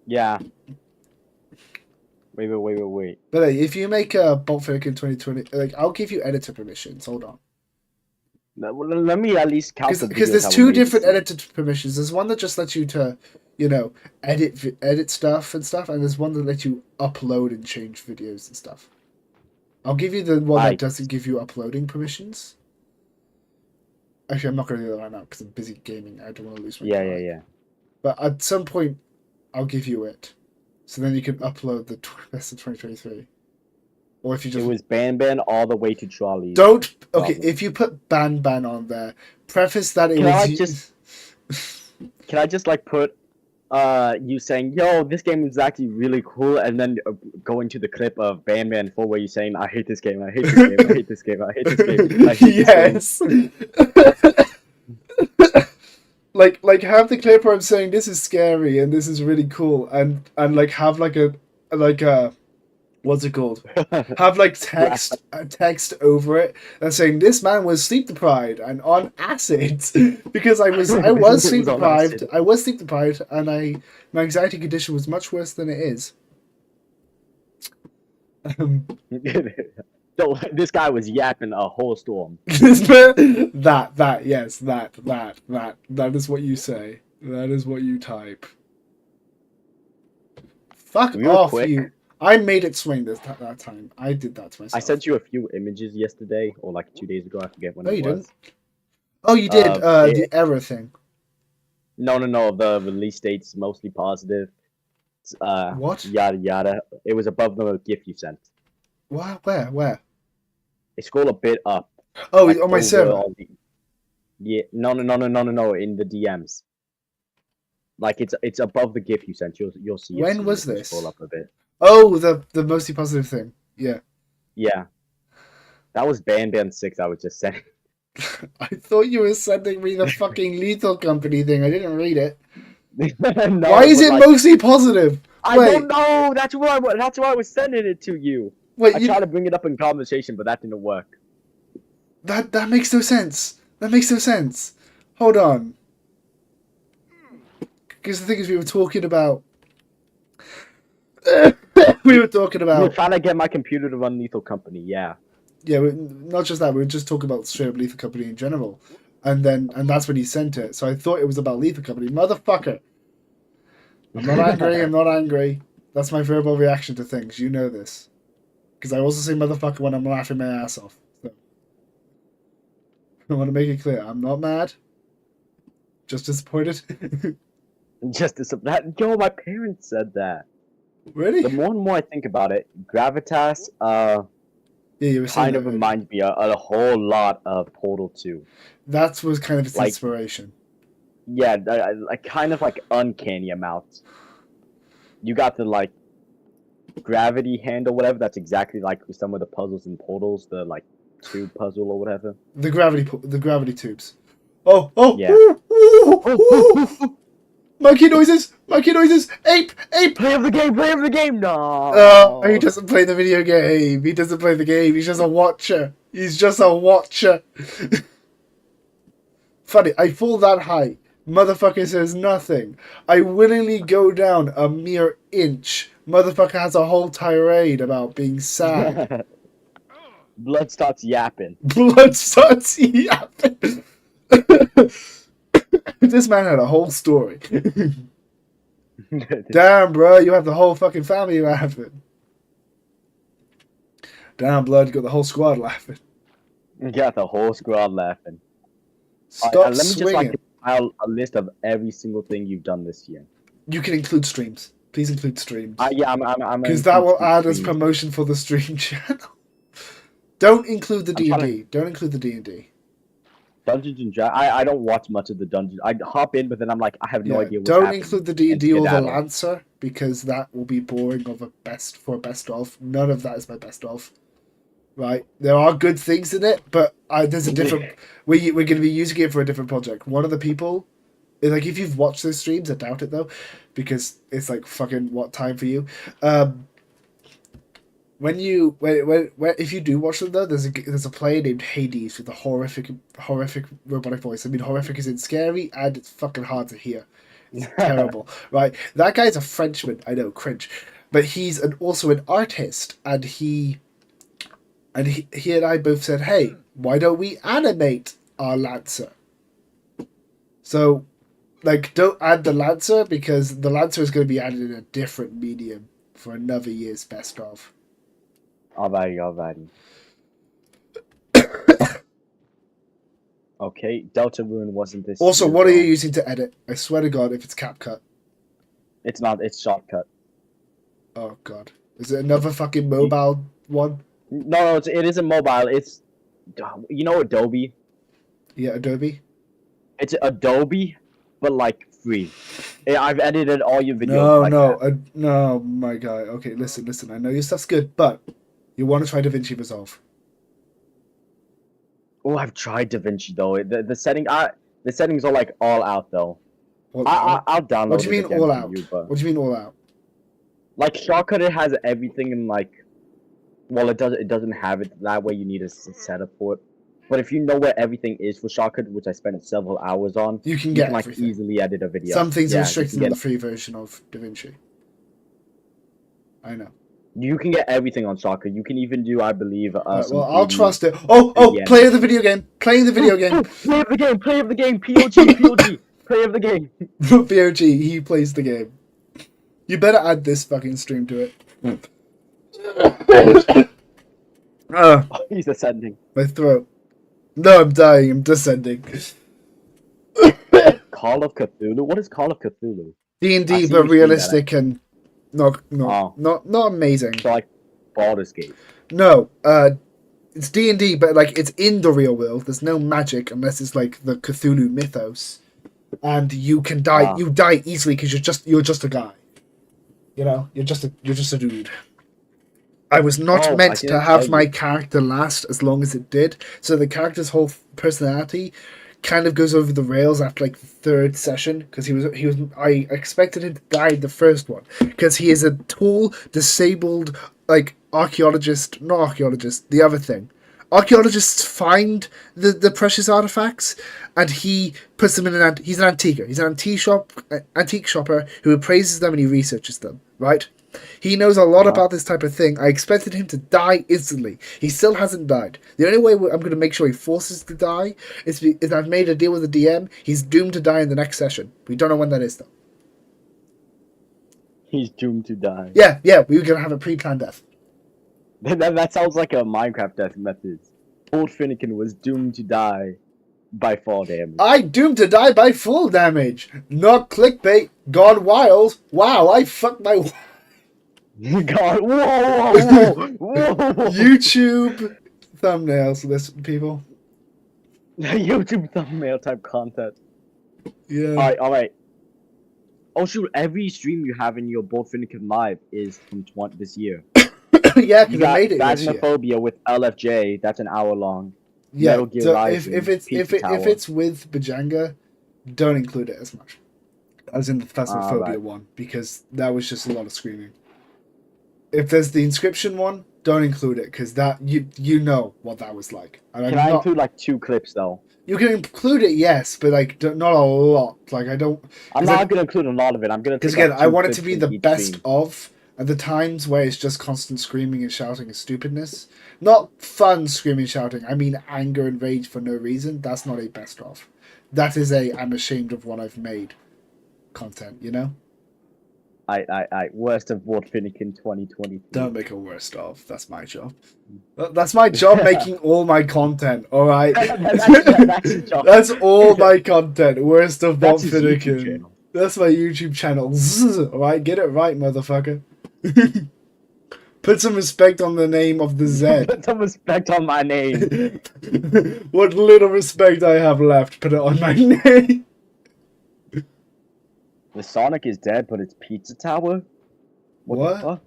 Yeah. Wait.
But hey, if you make a Bolt Finnegan 2020, like I'll give you editor permissions. Hold on.
Let me at least count the
Because
videos
there's
I
two
would make
different
this year.
editor permissions. There's one that just lets you to, edit stuff, and there's one that lets you upload and change videos and stuff. I'll give you the one that doesn't give you uploading permissions. Actually, I'm not going to do that right now because I'm busy gaming. I don't want to lose my time.
Yeah.
But at some point, I'll give you it, so then you can upload the best of 2023. Or if you just
It was Ban all the way to Trolley.
don't. Okay,
Problem.
if you put ban on there, preface that it
Can
was.
I just- Can I just like put you saying, yo, this game is actually really cool, and then go into the clip of Ban 4 where you're saying, I hate this game, I hate this game, I hate this game, I hate this game, I hate this game.
Yes. like have the clip where I'm saying this is scary and this is really cool, and like have like a what's it called? Have like text over it and saying this man was sleep deprived and on acid because I was sleep
Was on
deprived.
acid.
I was sleep deprived and my anxiety condition was much worse than it is.
No, this guy was yapping a whole storm.
that is what you say. That is what you type. Fuck
Real
off,
quick.
you. I made it swing that time. I did that to myself.
I sent you a few images yesterday, or like 2 days ago, I forget when
No,
it
you
was.
Oh, you did.
Yeah.
The error thing.
No, the release date's mostly positive.
What?
Yada yada. It was above the GIF you sent.
What? Where?
It scroll a bit up.
Oh,
like,
on my
over
server.
all the- Yeah, no, in the DMs. Like it's above the GIF you sent. You'll see.
When
soon
was
if you
this?
Scroll up a bit.
Oh, the mostly positive thing. Yeah.
Yeah. That was Ban 6. I was just saying.
I thought you were sending me the fucking Lethal Company thing. I didn't read it.
No,
Why is
but,
it
like,
mostly positive?
I
Wait.
don't know. That's why I was sending it to you.
Wait,
I tried to bring it up in conversation, but that didn't work.
that makes no sense. That makes no sense. Hold on. Because the thing is, we were talking about. We were talking
You were
about.
trying to get my computer to run Lethal Company, yeah.
Yeah, not just that. We were just talking about straight up Lethal Company in general, and that's when he sent it. So I thought it was about Lethal Company, motherfucker. I'm not angry. I'm not angry. That's my verbal reaction to things. You know this, because I also say motherfucker when I'm laughing my ass off. So I want to make it clear. I'm not mad. Just disappointed.
Just as that, yo, my parents said that.
Really?
The more and more I think about it, Gravitas,
Yeah, you were saying
kind
that
of
earlier.
reminds me a whole lot of Portal 2.
That was kind of its
Like-
inspiration.
Yeah, I kind of like uncanny amount. You got the like gravity hand or whatever. That's exactly like some of the puzzles in Portals, the like tube puzzle or whatever.
The gravity tubes. Oh,
Yeah.
Monkey noises! Monkey noises! Ape! Ape!
Play of the game! Play of the game! No.
Oh, he doesn't play the video game. He doesn't play the game. He's just a watcher. He's just a watcher. Funny, I fall that height. Motherfucker says nothing. I willingly go down a mere inch. Motherfucker has a whole tirade about being sad.
Blood starts yapping.
Blood starts yapping. This man had a whole story. Damn, bro, you have the whole fucking family laughing. Damn, blood, you got the whole squad laughing.
Got the whole squad laughing.
Stop
Let me
swinging.
just like compile a list of every single thing you've done this year.
You can include streams. Please include streams.
Yeah, I'm
Because that will add as
streams.
promotion for the stream channel. Don't include the
I'm trying
D&D. Don't include the D&D.
Dungeons and Dragons. I don't watch much of the dungeons. I hop in, but then I'm like, I have no idea what's
Don't
happening.
include the D&D or the
skedaddle.
Lancer, because that will be boring of a best of. None of that is my best of. Right? There are good things in it, but there's a different... We're going to be using it for a different project. One of the people... Like, if you've watched those streams, I doubt it, though, because it's like fucking what time for you. If you do watch them, though, there's a player named Hades with a horrific robotic voice. I mean, horrific isn't scary, and it's fucking hard to hear. It's terrible, right? That guy's a Frenchman. I know, cringe, but he's also an artist, and he and I both said, "Hey, why don't we animate our Lancer?" So, like, don't add the Lancer because the Lancer is going to be added in a different medium for another year's best of.
Alrighty. Okay, Delta Rune wasn't this.
Also,
year,
what are
though.
you using to edit? I swear to God, if it's CapCut.
It's not. It's Shortcut.
Oh God, is it another fucking mobile one?
No, it isn't mobile. It's, you know, Adobe.
Yeah, Adobe.
It's Adobe, but like free. I've edited all your videos.
No, my guy. Okay, listen. I know your stuff's good, but you want to try DaVinci Resolve.
Oh, I've tried DaVinci though. The settings are like all out though.
What,
I'll download.
what do you
it
mean
again
all
for
out?
you, but-
What do you mean all out?
Like Shortcut, it has everything in like. Well, it doesn't have it that way. You need a setup for it. But if you know where everything is for Shortcut, which I spent several hours on,
You can get
like
everything.
easily edit a video.
Some things are
Yeah,
restricted
you
in
can
the free version of DaVinci. I know.
You can get everything on Shortcut. You can even do, I believe.
Well,
some
I'll
3D
trust it. Oh!
Yeah.
Play of the video game. Playing the video game.
Play of the game. Play of the game. POG. Play of the game.
VOG. He plays the game. You better add this fucking stream to it.
He's ascending.
My throat. No, I'm dying. I'm descending.
Call of Cthulhu. What is Call of Cthulhu?
D&D,
I see
but
you stream
realistic and not amazing.
So like Baldur's Gate.
No, it's D&D, but like it's in the real world. There's no magic unless it's like the Cthulhu mythos, and you can die.
Ah.
You die easily because you're just a guy. You know, you're just a dude. I was not
Oh,
meant
I
to
didn't
have
tell
my
you.
character last as long as it did, so the character's whole personality kind of goes over the rails after like the third session because I expected him to die in the first one because he is a tall, disabled like archaeologist, not archaeologist, the other thing. Archaeologists find the precious artifacts, and he puts them in he's an antiquer. He's an antique shopper who appraises them and he researches them. Right? He knows a lot about this type of thing. I expected him to die instantly. He still hasn't died. The only way I'm going to make sure he forces to die is I've made a deal with the DM. He's doomed to die in the next session. We don't know when that is though.
He's doomed to die.
Yeah, we were going to have a pre-planned death.
That sounds like a Minecraft death method. Old Finnegan was doomed to die by fall damage.
I doomed to die by full damage. Not clickbait. Gone wild. Wow, I fucked my...
God, whoa.
YouTube thumbnails, listen, people.
YouTube thumbnail type content.
Yeah.
Alright. Oh shoot, every stream you have in your Bold Finnegan Live is from this year.
Yeah, because I made it this year.
Phasmophobia with LFJ, that's an hour long.
Yeah,
Metal Gear
so
Rising,
if it's with Bajanga, don't include it as much as in the Phasmophobia
right.
one, because that was just a lot of screaming. If there's the Inscription one, don't include it, because that you know what that was like. And
Can I include like 2 clips though?
You can include it, yes, but like not a lot. Like I don't.
I'm not gonna include a lot of it. I'm gonna
because
take
again,
like
I
2
want it
clips
to be
from
the
each
best
stream.
of. At the times where it's just constant screaming and shouting and stupidness. Not fun screaming and shouting. I mean anger and rage for no reason. That's not a best of. That is a I'm ashamed of what I've made content, you know?
I worst of Bold Finnegan 2020.
Don't make a worst of. That's my job. That's my job making all my content, alright?
That's your job.
That's all my content. Worst of Bob
That's his YouTube
Finnegan.
channel.
That's my YouTube channel. Alright, get it right, motherfucker. Put some respect on the name of the Z.
Put some respect on my name.
What little respect I have left, put it on my name.
The Sonic is dead, but it's Pizza Tower? What the fuck?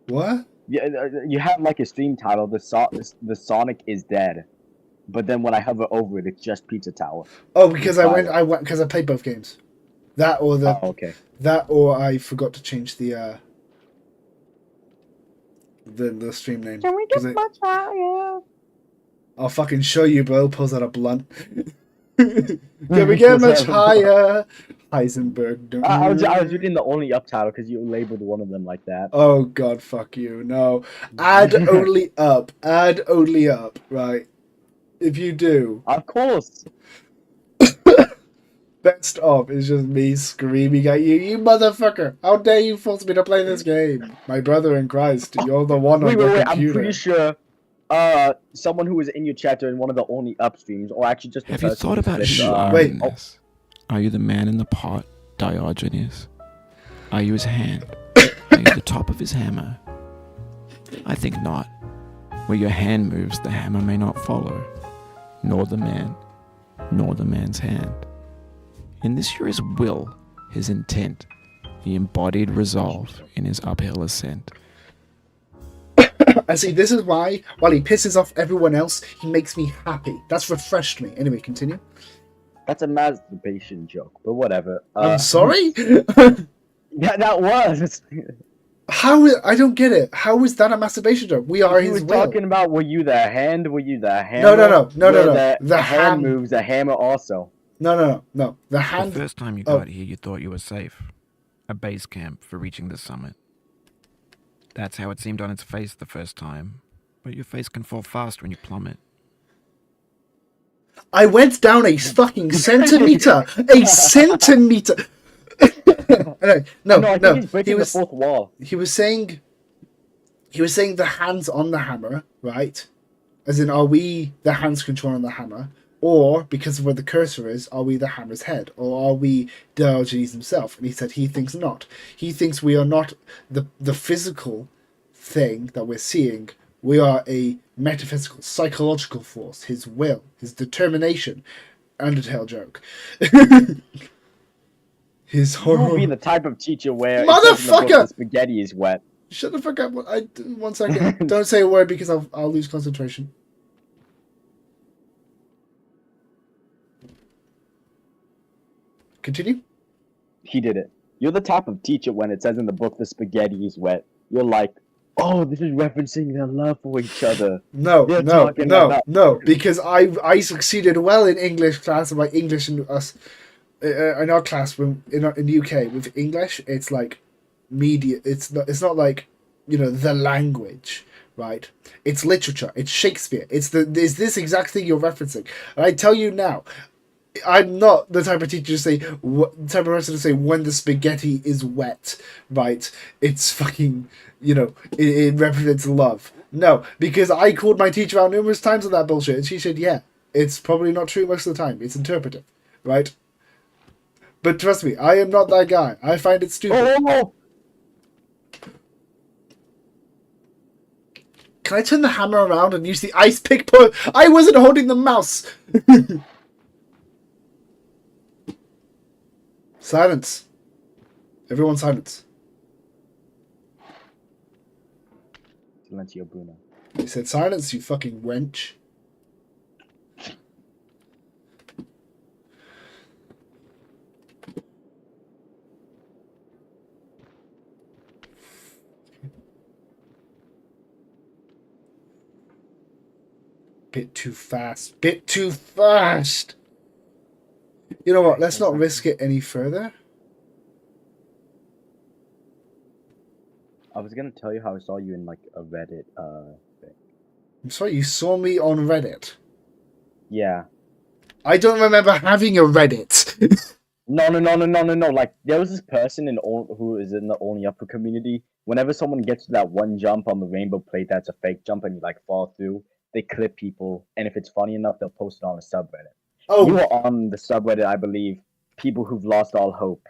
What?
Yeah, you have like a stream title, the Sonic is dead. But then when I hover over it, it's just Pizza Tower.
Oh, because I went because I played both games. That or
okay.
That or I forgot to change the stream name.
Can we get much higher?
I'll fucking show you, bro. Pulls out a blunt. Can we get much higher? Heisenberg.
I was reading the only up title because you labeled one of them like that.
Oh god, fuck you. No. Add only up. Add only up. Right. If you do.
Of course.
Best of is just me screaming at you. You motherfucker. How dare you force me to play this game? My brother in Christ. You're the one on the
Wait,
computer.
I'm pretty sure someone who was in your chat during one of the only up streams, or actually just
Have you thought about who you are
Wait.
in this? Are you the man in the pot, Diogenes? Are you his hand? Are you the top of his hammer? I think not. Where your hand moves, the hammer may not follow, nor the man, nor the man's hand. In this you're his will, his intent, the embodied resolve in his uphill ascent.
I see, this is why, while he pisses off everyone else, he makes me happy. That's refreshed me. Anyway, continue.
That's a masturbation joke, but whatever.
I'm sorry?
Yeah, that was.
How? I don't get it. How is that a masturbation joke? We are
He
his
was
will.
talking about, were you the hand? Were you the hammer?
No.
Where
The
hand moves, the hammer also.
No. The
The
hand...
first time you got here, you thought you were safe. A base camp for reaching the summit. That's how it seemed on its face the first time. But your face can fall fast when you plummet.
I went down a fucking centimeter. A centimeter. No.
I think he's breaking the fourth wall.
He was saying the hands on the hammer, right? As in, are we the hands controlling the hammer? Or, because of where the cursor is, are we the hammer's head? Or are we Diogenes himself? And he said he thinks not. He thinks we are not the physical thing that we're seeing. We are a metaphysical, psychological force. His will, his determination. Undertale joke. His
You
horror.
will be the type of teacher where
Motherfucker!
the spaghetti is wet.
Shut the fuck up. 1 second. Don't say a word because I'll lose concentration. Continue.
He did it. You're the type of teacher when it says in the book the spaghetti is wet. You're like, oh, this is referencing their love for each other.
No,
They're
no,
talking
no,
about.
no, because I succeeded well in English class, and by English in us in our class when in the UK with English, it's like media. It's not like the language, right? It's literature. It's Shakespeare. Is this exact thing you're referencing? And I tell you now, I'm not the type of teacher to say type of person to say when the spaghetti is wet, right? It's fucking it represents love. No, because I called my teacher out numerous times on that bullshit, and she said, yeah, it's probably not true most of the time. It's interpretive, right? But trust me, I am not that guy. I find it stupid.
Oh,
Can I turn the hammer around and use the ice pick? I wasn't holding the mouse. Silence. Everyone, silence.
Silencio Bruno.
He said, silence, you fucking wench. Bit too fast. Bit too fast. You know what? Let's not risk it any further.
I was gonna tell you how I saw you in like a Reddit thing.
I'm sorry, you saw me on Reddit.
Yeah.
I don't remember having a Reddit.
No. Like there was this person who is in the Only Upper community. Whenever someone gets to that one jump on the rainbow plate that's a fake jump and you like fall through, they clip people, and if it's funny enough, they'll post it on a subreddit. You were on the subreddit, I believe. People who've lost all hope.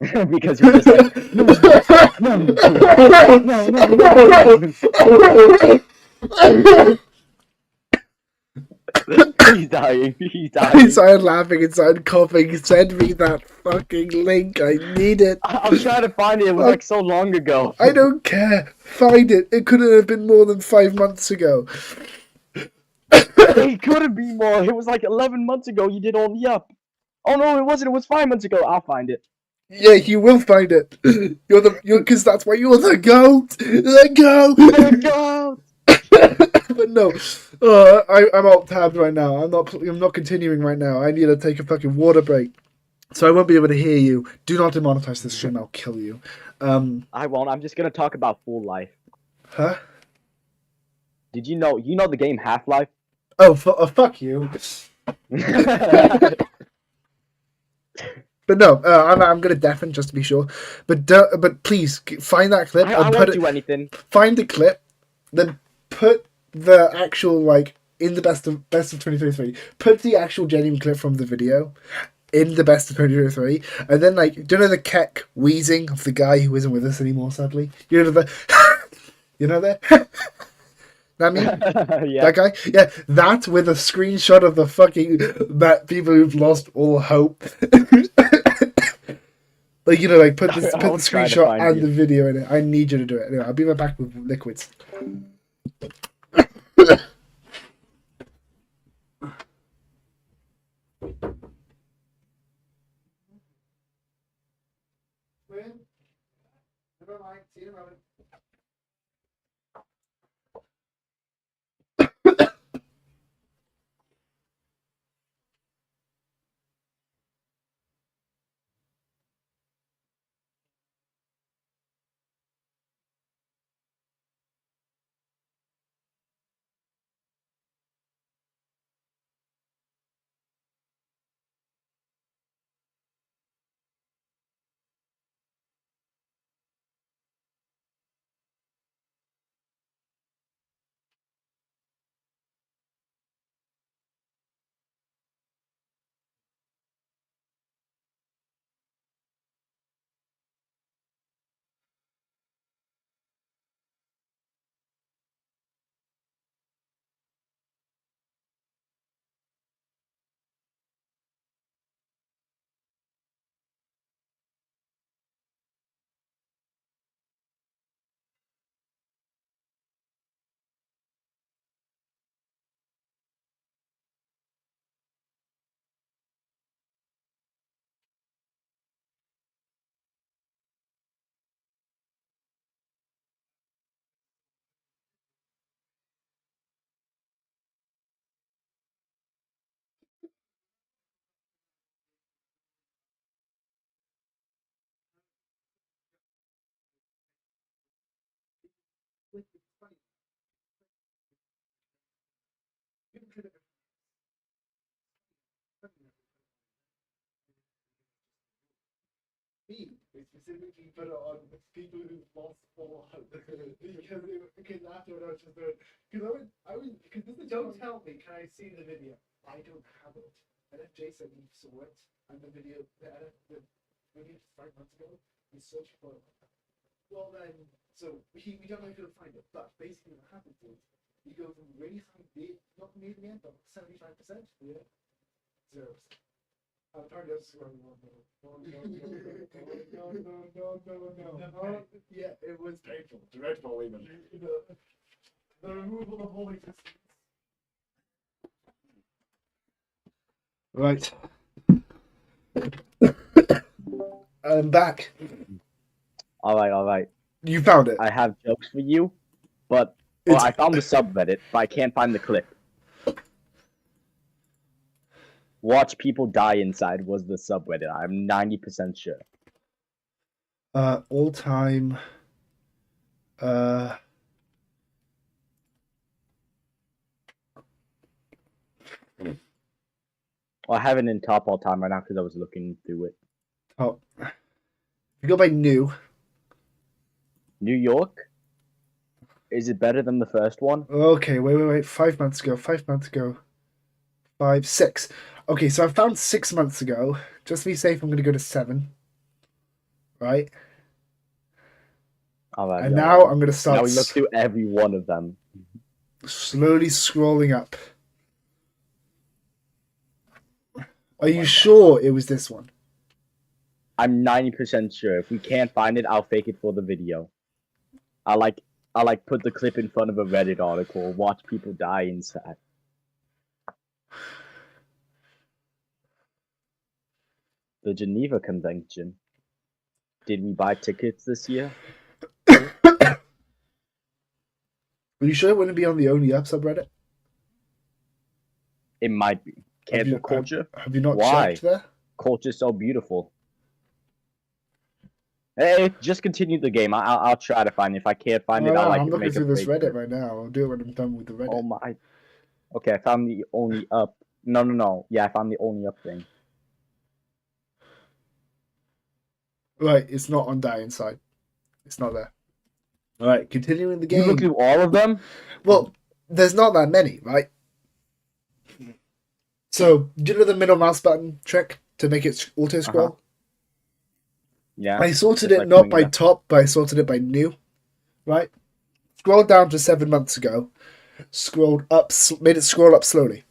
Because you're just like, no. He's dying. He's dying.
I started laughing and started coughing. Send me that fucking link. I need it.
I'm trying to find it. It was like so long ago.
I don't care. Find it. It couldn't have been more than 5 months ago.
It couldn't be more. It was like 11 months ago. You did Only Up. Oh no, it wasn't. It was 5 months ago. I'll find it.
Yeah, you will find it. Because that's why you're the GOAT. The GOAT.
The GOAT.
But no, I'm alt tabbed right now. I'm not continuing right now. I need to take a fucking water break, so I won't be able to hear you. Do not demonetize this stream. I'll kill you.
I won't. I'm just gonna talk about Full Life.
Huh?
Did you know the game Half-Life?
Oh, fuck you. But no, I'm gonna deafen just to be sure. But please find that clip.
I won't do anything.
Find the clip, then put the actual in the best of 2023. Put the actual genuine clip from the video in the best of 2023, and then do you know the keck wheezing of the guy who isn't with us anymore? Sadly, you know that. That me?
Yeah.
That guy? Yeah, that with a screenshot of the fucking people who've lost all hope. Put the screenshot and the video in it. I need you to do it. Anyway, I'll be right back with liquids. Never mind. See you in a moment. me. They specifically put it on people who've lost all hope. Because afterward I was just doing, because don't tell me, can I see the video? I don't have it. And if Jason saw it, and the video, the video 5 months ago, we searched for it. Well then, so we don't know if he'll find it, but basically what happens is, you go from really high, not near the end, but 75%, yeah, zeros. Apparently that's where we want to no. Yeah, it was painful. Dreadful even. The removal of all existence. Right. I'm back.
Alright.
You found it.
I have jokes for you, but I found the subreddit, but I can't find the clip. Watch people die inside was the subreddit. I'm 90% sure.
All time.
Well, I have it in top all time right now because I was looking through it.
Oh, if you go by new.
New York? Is it better than the first one?
Okay, wait. 5 months ago. 5, 6. Okay, so I found 6 months ago. Just to be safe, I'm going to go to 7. Right?
Alright.
And now I'm going to start
Now we look through every one of them.
slowly scrolling up. Are you sure it was this one?
I'm 90% sure. If we can't find it, I'll fake it for the video. I like put the clip in front of a Reddit article. Watch people die inside. The Geneva Convention. Did we buy tickets this year?
Are you sure it wouldn't be on the Only Up subreddit?
It might be. Cancel culture?
Have you not
Why?
checked there?
Culture's so beautiful. Hey, just continue the game. I'll try to find it. If I can't find it,
I'm looking
make a
through this
break.
Reddit right now. I'll do it when I'm done with the Reddit.
Oh my. Okay, I found the Only Up. No. Yeah, I found the Only Up thing.
Right, it's not on Die Inside. It's not there. Alright, continuing the game.
You look through all of them?
Well, there's not that many, right? So, do you know the middle mouse button trick to make it auto-scroll?
Yeah.
I sorted
just
it
like
not
doing
by
that.
top, but I sorted it by new. Right? Scrolled down to 7 months ago. Scrolled up, made it scroll up slowly.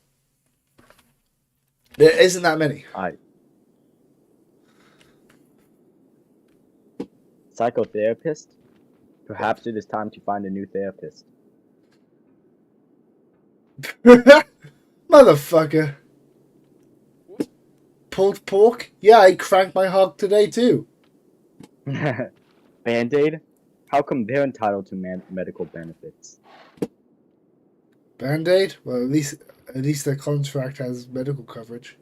There isn't that many.
Alright. Psychotherapist? Perhaps it is time to find a new therapist.
Motherfucker. Pulled pork? Yeah, I cranked my hog today too.
Band-Aid? How come they're entitled to medical benefits?
Band-Aid? Well, at least their contract has medical coverage.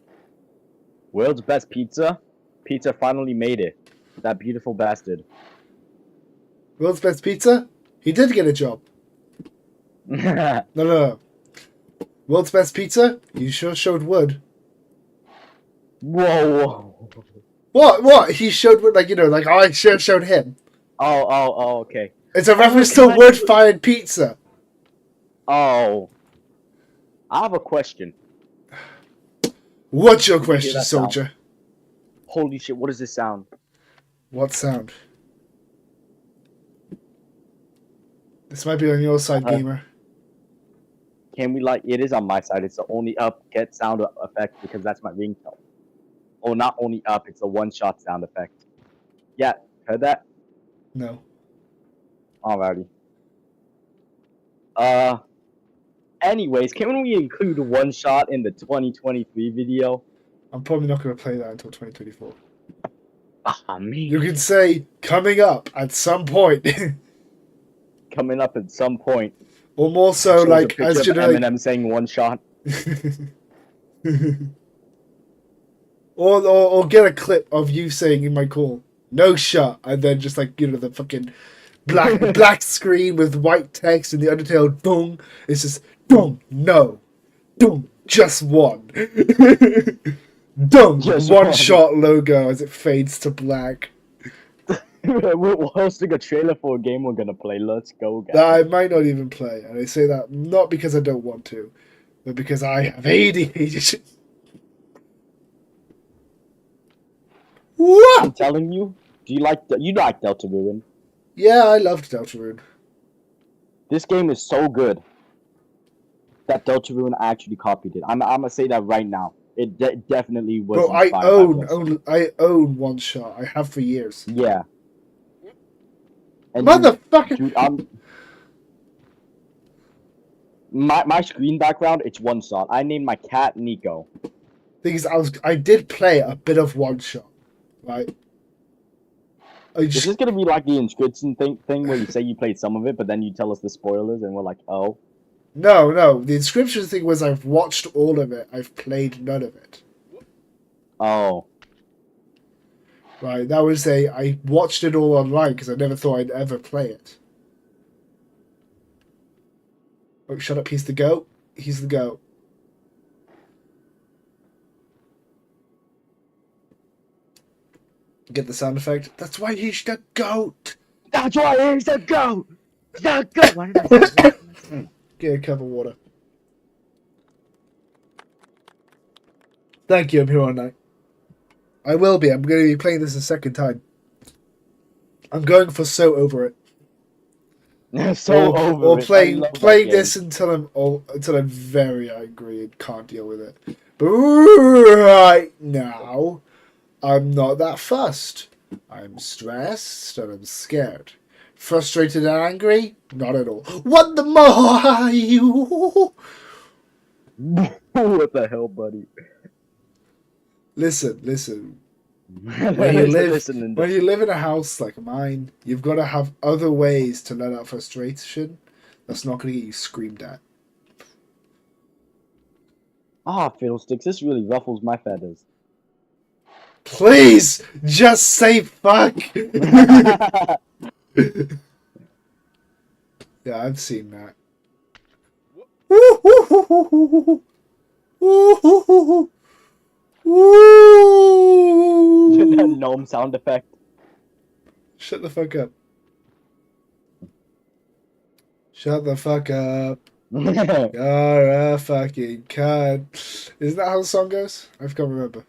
World's best pizza? Pizza finally made it. That beautiful bastard.
World's best pizza? He did get a job. No. World's best pizza? He sure showed wood.
Whoa.
What? He showed wood, like I sure showed him.
Oh, okay.
It's a reference to wood-fired pizza.
Oh. I have a question.
What's your
Did you hear
question,
that sound?
soldier?
Holy shit, what does this sound?
What sound? This might be on your side, gamer.
Can we it is on my side. It's the Only Up get sound effect because that's my ringtone. Oh, not Only Up, it's a one-shot sound effect. Yeah, heard that?
No.
Alrighty. Anyways, can we include one shot in the 2023 video?
I'm probably not going to play that until 2024.
Ah, man.
You can say, coming up at some point.
Coming up at some point.
Or more so,
Shows a
like,
picture
as
of
you know,
Eminem saying one shot.
or get a clip of you saying in my call, no shot, and then just the fucking black screen with white text and the undertail, boom. It's just, boom, no, boom, just one. Boom,
Just
one
one.
shot logo as it fades to black.
We're hosting a trailer for a game we're gonna play. Let's go, guys.
That I might not even play, and I say that not because I don't want to, but because I have ADHD. What?
I'm telling you. Do you like Delta Ruin?
Yeah, I loved Deltarune.
This game is so good that Deltarune actually copied it. I'm gonna say that right now. It definitely was
Bro, I
inspired by this.
I own One Shot. I have for years.
Yeah. And
Motherfucker!
dude, my screen background, it's One Shot. I named my cat Nico.
Thing is, I did play a bit of One Shot, right?
This is gonna be like the inscription thing where you say you played some of it, but then you tell us the spoilers, and we're like, oh.
No. The inscription thing was I've watched all of it. I've played none of it.
Oh.
Right, that was I watched it all online because I never thought I'd ever play it. Oh, shut up, he's the goat. He's the goat. Get the sound effect. That's why he's the goat.
That's why he's the goat! The goat! Why did I say that?
Get a cup of water. Thank you, I'm here all night. I will be. I'm going to be playing this a second time. I'm going for so over it. Or playing this until I'm very angry and can't deal with it. But right now, I'm not that fussed. I'm stressed and I'm scared. Frustrated and angry? Not at all. What the more are you?
What the hell, buddy?
Listen. When you live in a house like mine, you've got to have other ways to let out frustration. That's not going to get you screamed at.
Ah, fiddlesticks, this really ruffles my feathers.
Please, just say fuck. Yeah, I've seen that.
That gnome sound effect.
Shut the fuck up. Shut the fuck up. You're a fucking cunt. Isn't that how the song goes? I can't remember.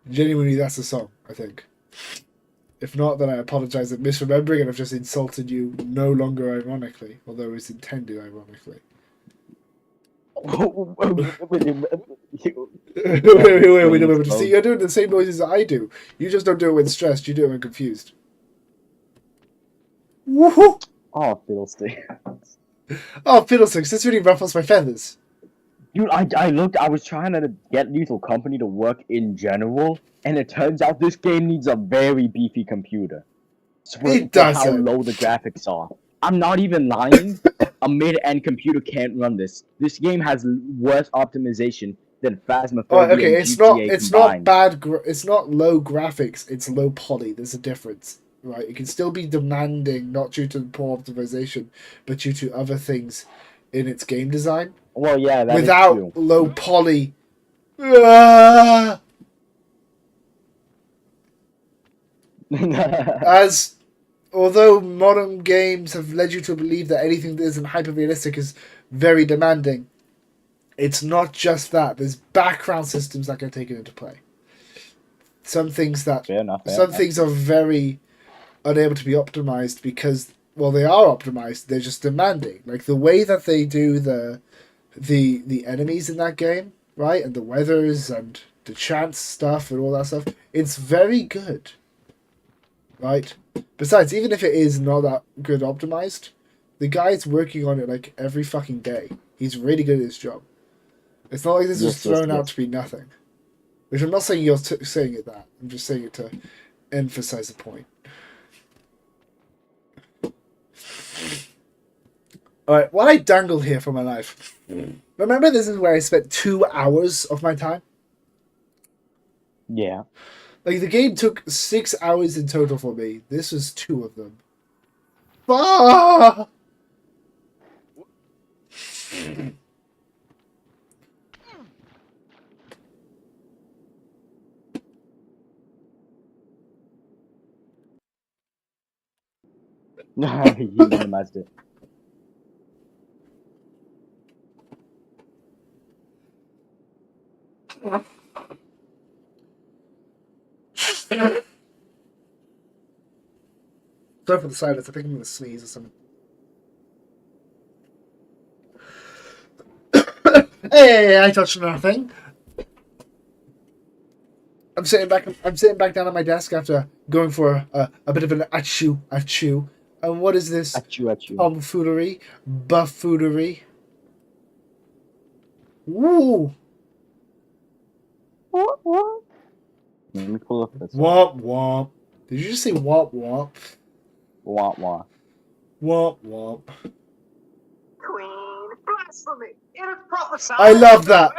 Genuinely, that's the song, I think. If not, then I apologize at misremembering and I've just insulted you no longer ironically, although it was intended ironically. Wait. See, you're doing the same noises that I do. You just don't do it when stressed, you do it when confused. Woohoo!
Oh, fiddlestick.
Oh, fiddlesticks, this really ruffles my feathers.
Dude, I was trying to get Lethal Company to work in general, and it turns out this game needs a very beefy computer.
It
For how
doesn't.
low the graphics are. I'm not even lying. A mid-end computer can't run this. This game has worse optimization than Phasmophobia
Okay,
and GTA
it's
combined.
not bad. It's not low graphics. It's low poly. There's a difference, right? It can still be demanding, not due to poor optimization, but due to other things in its game design.
Well, yeah, that
Without
is true.
low poly. Ah! As although modern games have led you to believe that anything that isn't hyper-realistic is very demanding, it's not just that. There's background systems that get taken into play. Some things that things are very unable to be optimized because, well, they are optimized. They're just demanding. Like the way that they do the enemies in that game, right, and the weathers and the chance stuff and all that stuff. It's very good, right? Besides, even if it is not that good optimized, the guy's working on it like every fucking day. He's really good at his job. It's not like this was thrown out to be nothing. Which I'm not saying you're saying it that. I'm just saying it to emphasize the point. Alright, while I dangle here for my life, remember this is where I spent 2 hours of my time?
Yeah.
Like, the game took 6 hours in total for me. This was 2 of them. Ah!
He minimized it.
Sorry for the silence. I think I'm going to sneeze or something. Hey, I touched nothing. I'm sitting back down at my desk after going for a bit of an achoo. And what is this?
Achoo.
Tomfoolery, buffootery. Woo!
Let me pull up this.
Womp womp. Did you just say womp womp?
Wah.
Womp womp.
Queen, blasphemy! It is prophesied.
I love that.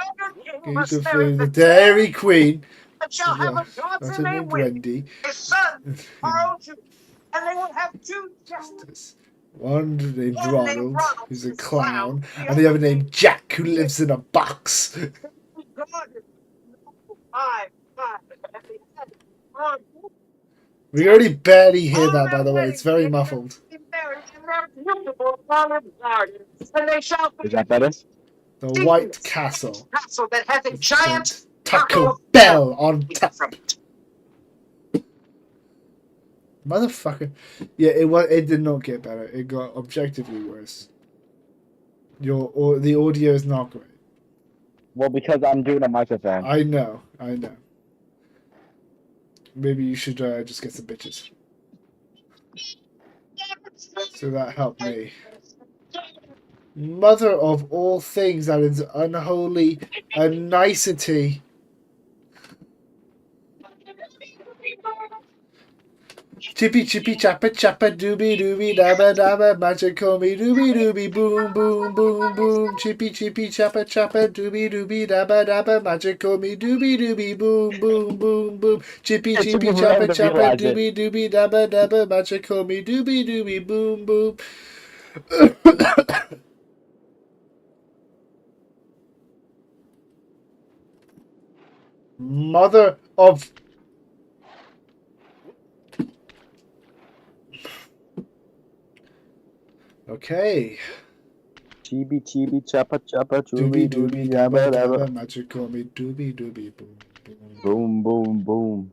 King
Going to
must
play
marry
the Dairy Queen.
and shall have a
That's
daughter
her
named
named
Wendy.
Wendy.
His son, Carl Jr., and they will have two children.
One named
One
Ronald,
named Ronald,
who's a
who's a
clown,
clown.
and the other named Jack, who lives in a box.
God is five, at the end. On
We already barely hear that, by
their
the way.
wedding
It's very
day,
muffled.
they will be married in their beautiful olive garden, and they shall be
Is that better?
The White Castle.
castle that has a giant
Taco Bell on top.
from it.
Motherfucker. Yeah, it did not get better. It got objectively worse. The audio is not great.
Well, because I'm doing a microphone.
I know. Maybe you should just get some bitches. So that helped me. Mother of all things that is unholy, a nicety. Chippy chappa dooby dabba dabba magical me dooby boom boom chippy chappa dooby dabba dabba magical me dooby boom chippy chappa dooby dabba dabba magical me dooby boom. Mother of okay.
Chibi chappa
Dooby
dooby
dabba
dabba
dabba
dabba.
magical me dooby boom.
Boom.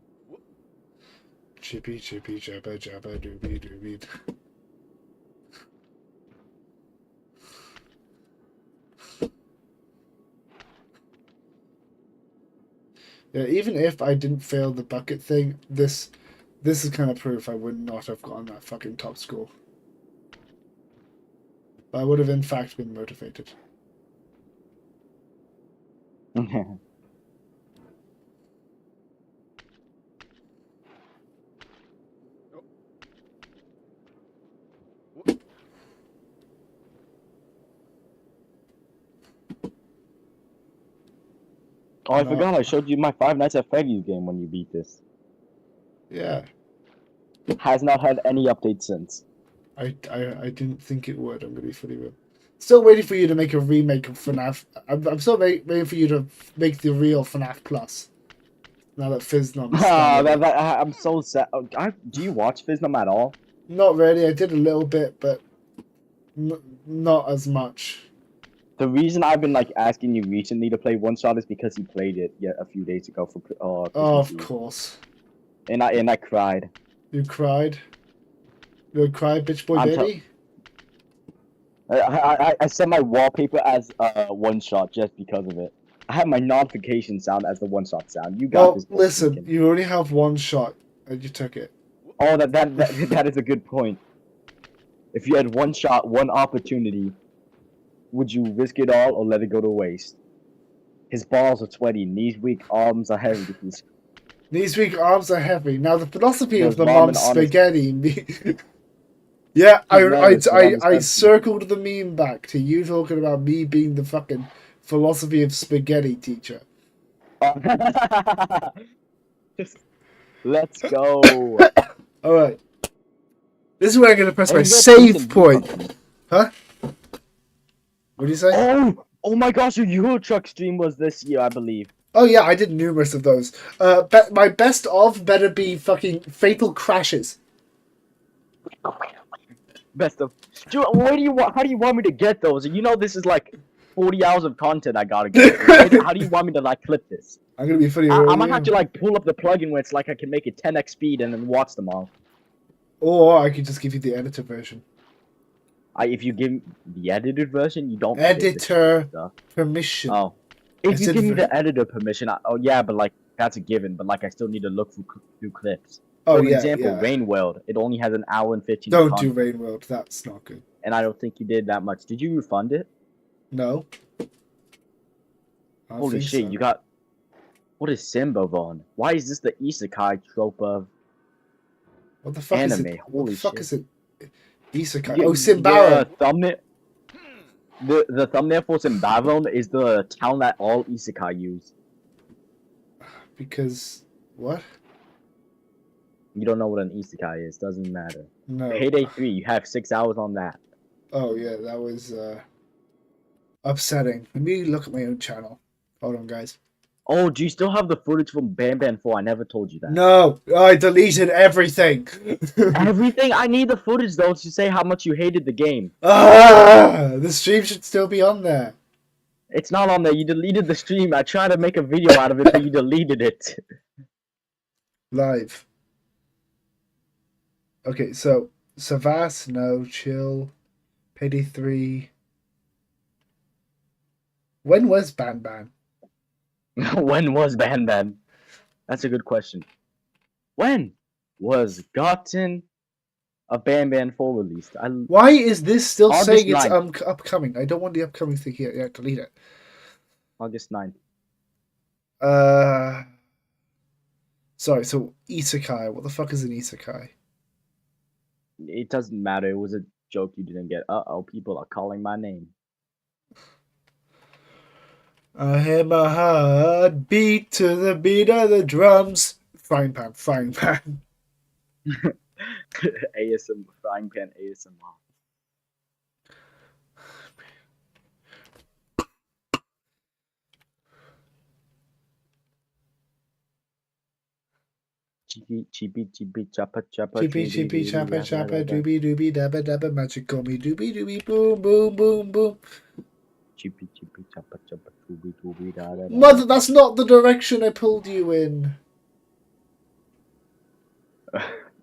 Chippy chappa dooby. Yeah, even if I didn't fail the bucket thing, this is kind of proof I would not have gotten that fucking top score. I would have in fact been motivated.
Oh, I forgot I showed you my Five Nights at Freddy's game when you beat this.
Yeah,
Has not had any updates since.
I didn't think it would. I'm gonna be fully real. Still waiting for you to make a remake of FNAF. I'm still waiting for you to make the real FNAF Plus. Now that Fiznom is done.
I'm so sad. Oh, do you watch Fiznum at all?
Not really. I did a little bit, but not as much.
The reason I've been like asking you recently to play One Shot is because he played it a few days ago for
Oh,
Christmas
of
Eve.
course.
And I cried.
You cried? You cried, bitch boy baby?
I set my wallpaper as One Shot just because of it. I have my notification sound as the One Shot sound. You got this.
Listen,
Weekend.
you only have one shot, and you took it.
Oh, that is a good point. If you had one shot, one opportunity, would you risk it all or let it go to waste? His balls are sweaty, knees weak, arms are heavy.
These weak arms are heavy. Now the philosophy
There's
of the
ramen
mom
on his-
spaghetti. Yeah,
There's ramen on his
I
empty.
circled the meme back to you talking about me being the fucking philosophy of spaghetti teacher.
Let's go.
All right. This is where I'm gonna press my
And that's
save
decent.
point. Huh? What do you say?
Oh my gosh, your Euro Truck stream was this year, I believe.
Oh yeah, I did numerous of those. My best of better be fucking fatal crashes.
Best of. Stuart, where do you want? How do you want me to get those? You know this is like 40 hours of content I gotta get. How do you want me to like clip this?
I'm gonna be funny.
I might have to like pull up the plugin where it's like I can make it 10x speed and then watch them all.
Or I could just give you the editor version.
If you give me the edited version, you don't
Editor
stuff.
permission.
Oh,
I
if you
said
give me
ver-
the editor permission, oh yeah, but like that's a given. But like I still need to look through clips.
Oh
For
yeah,
example,
yeah.
Rain World, it only has an hour and 15.
Don't do Rain World. That's not good.
And I don't think you did that much. Did you refund it?
No. I don't
Holy
think
shit,
so.
you got. What is Simbavon? Why is this the isekai trope of
What the fuck is
anime?
it? What
Holy
the fuck
shit.
is it? Isekai.
You-
Oh, Simbara.
The thumbnail. The thumbnail for Simbavon is the town that all isekai use.
Because what?
You don't know what an isekai is. Doesn't matter.
No.
Payday 3, you have 6 hours on that.
Oh yeah, that was upsetting. Let me look at my own channel. Hold on, guys.
Oh, do you still have the footage from Bam Bam 4? I never told you that.
No, I deleted everything.
Everything? I need the footage though to say how much you hated the game.
The stream should still be on there.
It's not on there. You deleted the stream. I tried to make a video out of it, but you deleted it.
Live. Okay, so Savas, no, chill. Payday 3. When was Ban Ban?
When was Ban Ban? That's a good question. When was Gotten a Ban Ban 4 released?
Why is this still
August
saying it's
9th.
upcoming? I don't want the upcoming thing here. Yeah, delete it.
August 9th.
Sorry, so Isekai. What the fuck is an Isekai?
It doesn't matter. It was a joke you didn't get. Uh-oh, people are calling my name.
I hear my heart beat to the beat of the drums. Frying pan, frying pan.
ASM, frying pan ASMR. Chippy, chippy, chippy, choppa, choppa,
Chippy, chippy, chappa, chappa, doobie, doobie, dabba, dabba, magic call me, doobie, doobie, boom, boom, boom, boom.
Chippy, chippy, choppa, choppa, doobie, doobie, da, da, da.
Mother, that's not the direction I pulled you in.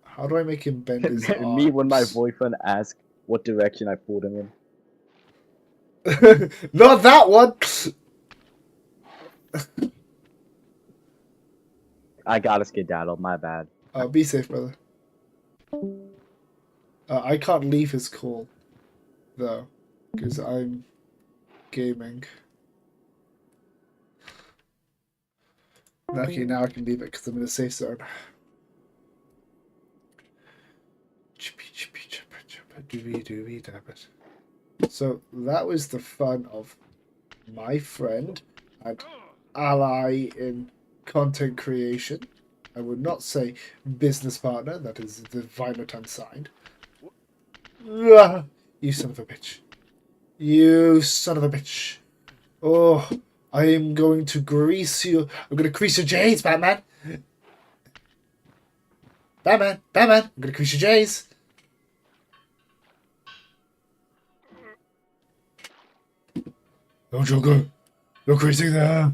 How do I make him bend his arms?
Me when my boyfriend asks what direction I pulled him in.
Not that one!
I gotta skedaddle, my bad.
Be safe, brother. I can't leave his call, though, because I'm gaming. Okay, now I can leave it because I'm in a safe zone. So that was the fun of my friend and ally in content creation. I would not say business partner, that is the violent unsigned. You son of a bitch. You son of a bitch. Oh, I am going to grease you. I'm going to grease your J's, Batman. Batman, Batman, I'm going to grease your J's. Oh, Joker, you're creasing there.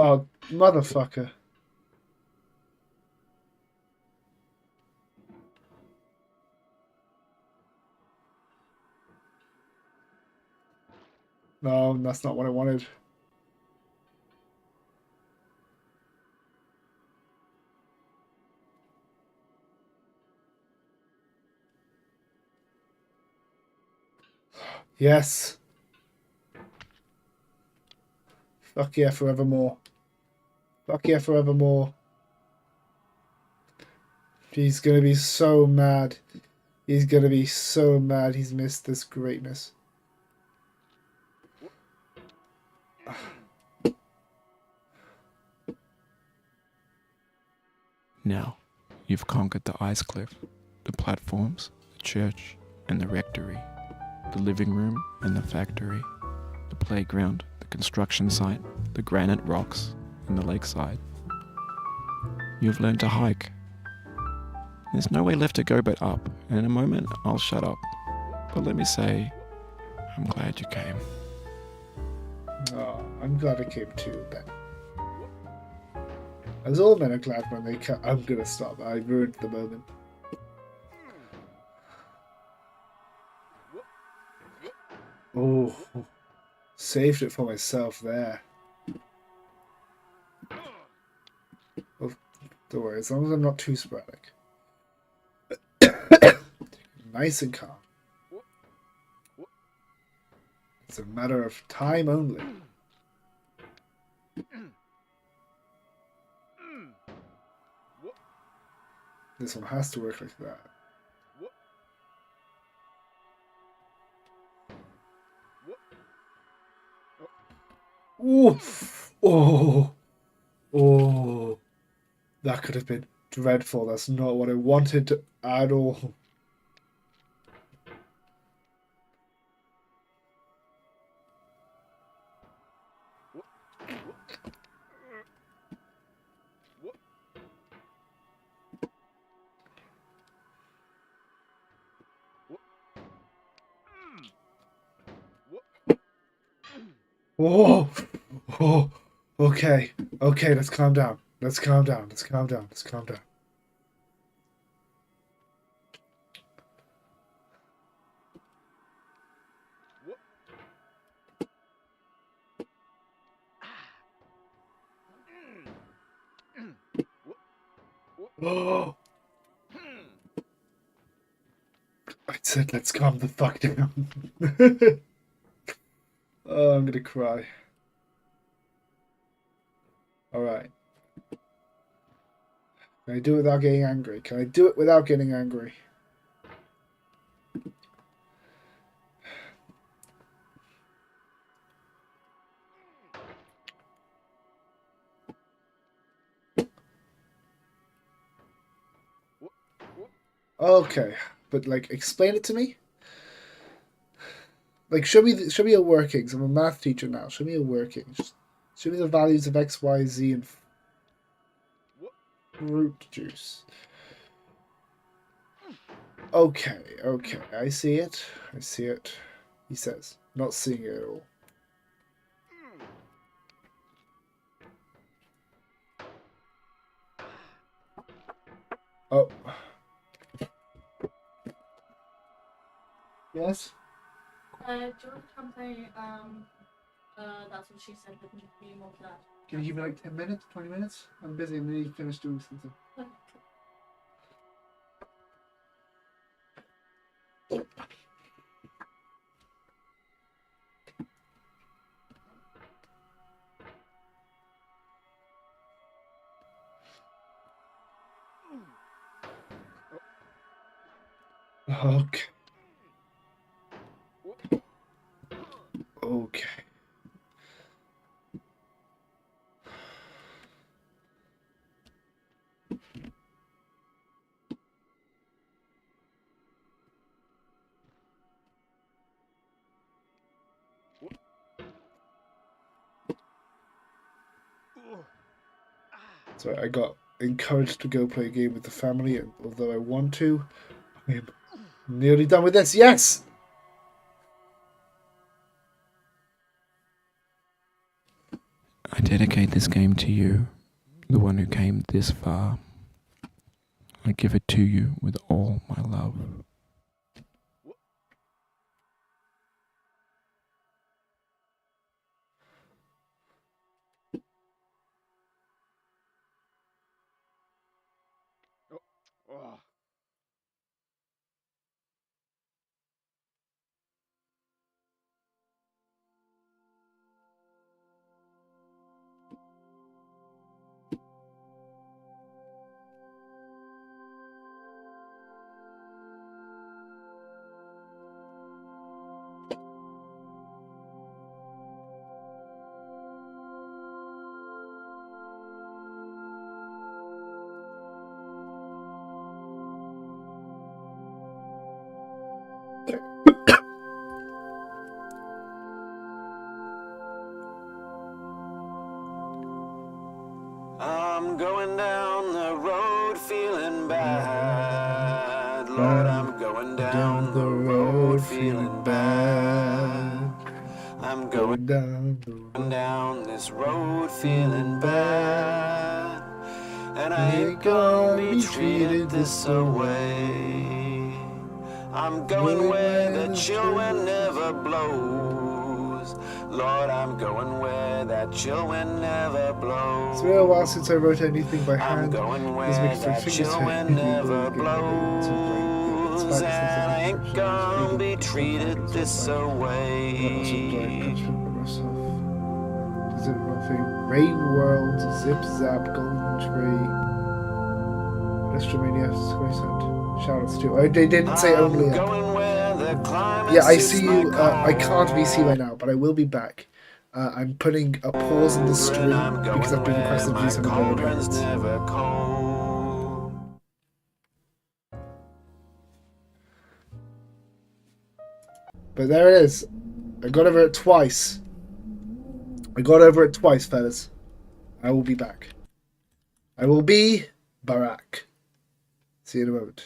Oh, motherfucker. No, that's not what I wanted. Yes. Fuck yeah, forevermore. Fuck yeah, forevermore. He's gonna be so mad. He's gonna be so mad he's missed this greatness.
Now, you've conquered the ice cliff, the platforms, the church, and the rectory, the living room and the factory, the playground, the construction site, the granite rocks, and the lakeside. You've learned to hike. There's no way left to go but up, and in a moment I'll shut up. But let me say, I'm glad you came.
Oh, I'm glad I came too, Ben. As all men are glad when they come. I'm gonna stop. I ruined the moment. Oh, saved it for myself there. Oh, don't worry, as long as I'm not too sporadic. Nice and calm. It's a matter of time only. This one has to work like that. Ooh. Oh. Oh. That could have been dreadful. That's not what I wanted at all. Oh. Oh. Okay. Okay, let's calm down. Let's calm down. Let's calm down. Let's calm down. Oh. I said let's calm the fuck down. Oh, I'm gonna cry. Alright. Can I do it without getting angry? Can I do it without getting angry? Okay, but like, explain it to me. Like, show me your workings. I'm a math teacher now. Show me your workings. Show me the values of X, Y, Z, and fruit juice. Okay, okay, I see it. I see it. He says, not seeing it at all. Oh. Yes?
Do you want to come play, that's what she said with me more for that?
Can you give me like 10 minutes, 20 minutes? I'm busy. I need to finish doing something. Okay. Okay. So I got encouraged to go play a game with the family, and although I want to, I am nearly done with this. Yes!
I dedicate this game to you, the one who came this far. I give it to you with all my love.
I'm going down the road feeling bad. Lord, I'm going down the road feeling bad. I'm going
down the road.
down this road feeling bad. And I ain't gonna be treated this away. I'm going where the chill wind never blows. Lord, I'm going where that chill wind never blows.
It's been a while since I wrote anything by
I'm
hand.
going where
This makes my
that
fingers
chill
hurt.
wind never blows.
And
And I ain't gonna be treated this away.
Zip nothing. Rain World, Zip Zap, Golden Tree, Estromania, Shoutouts to. Oh, they didn't say only. Yeah, I see you. I can't VC right now, but I will be back. I'm putting a pause in the stream because I've been requested to do something with my parents. But there it is. I got over it twice. Fellas. I will be back. I will be Barack. See you in a moment.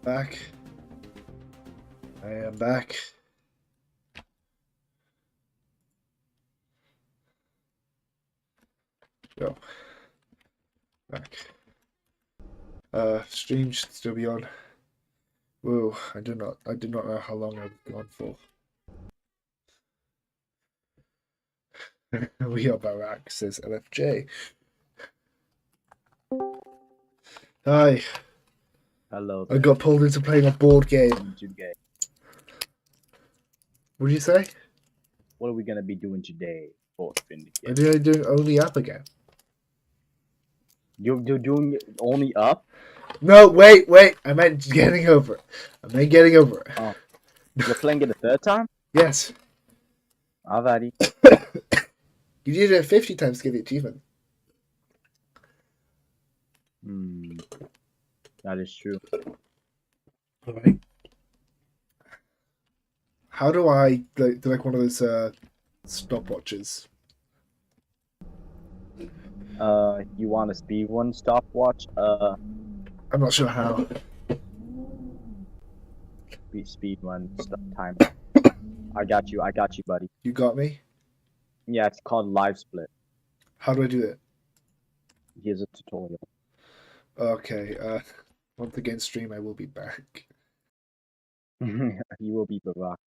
Back. I am back. Go. Back. Stream should still be on. Whoa, I did not know how long I've gone for. We are back, says LFJ. Hi.
Hello
I
there.
got pulled into playing a board game.
Today.
What did you say?
What are we gonna be doing today? Both in the
I
game.
did doing only up again.
You're doing it only up?
No, wait. I meant getting over it.
Oh. You're playing it a third time?
Yes.
Alrighty.
You did it 50 times to get the achievement.
That is true.
Alright. How do I do like one of those stopwatches?
You want a speed one stopwatch?
I'm not sure how.
Speed one stop time. I got you, buddy.
You got me?
Yeah, it's called live split.
How do I do it?
Here's a tutorial.
Okay, once again stream, I will be back.
You will be Barack.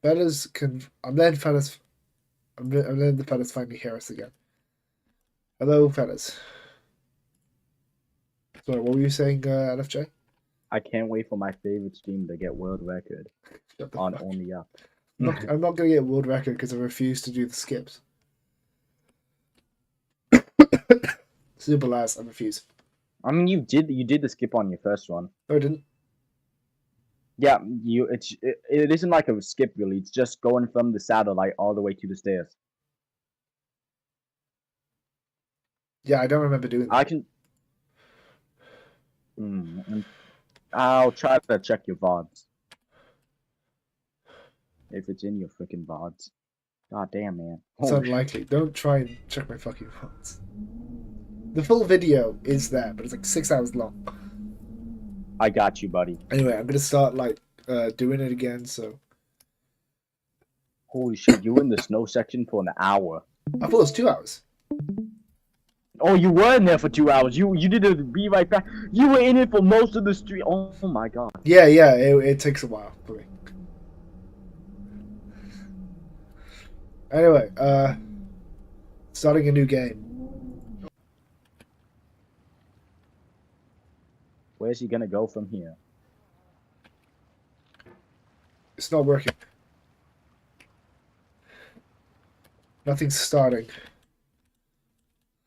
fellas can. I'm letting fellas. I'm letting the fellas finally hear us again. Hello, fellas. Sorry, what were you saying, LFJ?
I can't wait for my favorite stream to get world record
Shut the
on
fuck.
Only Up.
I'm not gonna get world record because I refuse to do the skips. Simple as I refuse.
I mean, you did the skip on your first one.
No, I didn't.
Yeah, it isn't like a skip really. It's just going from the satellite all the way to the stairs.
Yeah, I don't remember doing that.
I can. I'll try to check your VODs. If it's in your freaking VODs. God damn, man.
It's
Holy shit.
unlikely. Don't try and check my fucking phones. The full video is there, but it's like 6 hours long.
I got you, buddy.
Anyway, I'm gonna start like doing it again. So
Holy shit, you were in the snow section for an hour.
I thought it was 2 hours.
Oh, you were in there for 2 hours. You didn't be right back. You were in it for most of the street. Oh my god.
Yeah, it takes a while for me. Anyway, starting a new game.
Where's he gonna go from here?
It's not working. Nothing's starting.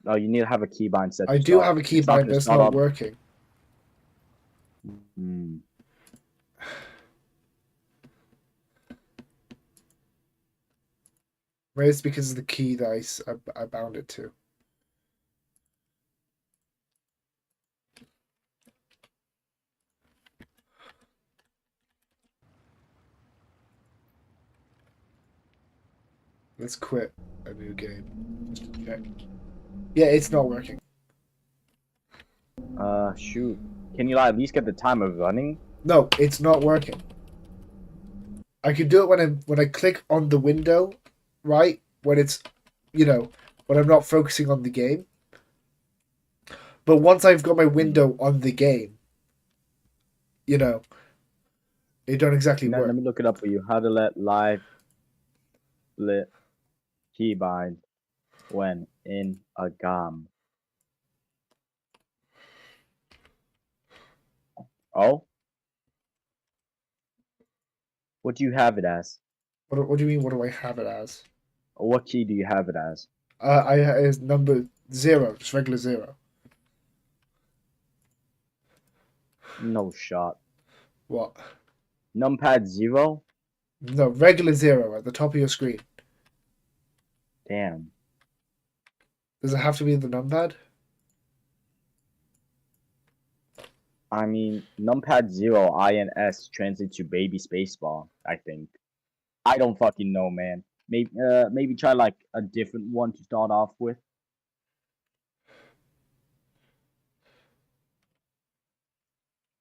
Oh, you need to have a keybind set.
I do have a keybind, but it's not working.
Hmm.
Maybe it's because of the key that I bound it to. Let's quit a new game. Just to check. Yeah, it's not working.
Shoot. Can you at least get the timer running?
No, it's not working. I can do it when I click on the window, right? When it's, when I'm not focusing on the game. But once I've got my window on the game, it don't exactly work.
Let me look it up for you. How to let live split keybind when in a GAM. Oh? What do you have it as?
What do you mean? What do I have it as?
What key do you have it as?
It's number 0, just regular 0.
No shot.
What?
Numpad 0?
No, regular 0 at the top of your screen.
Damn.
Does it have to be the numpad?
I mean, numpad 0, INS translates to baby spacebar, I think. I don't fucking know, man. Maybe try like a different one to start off with.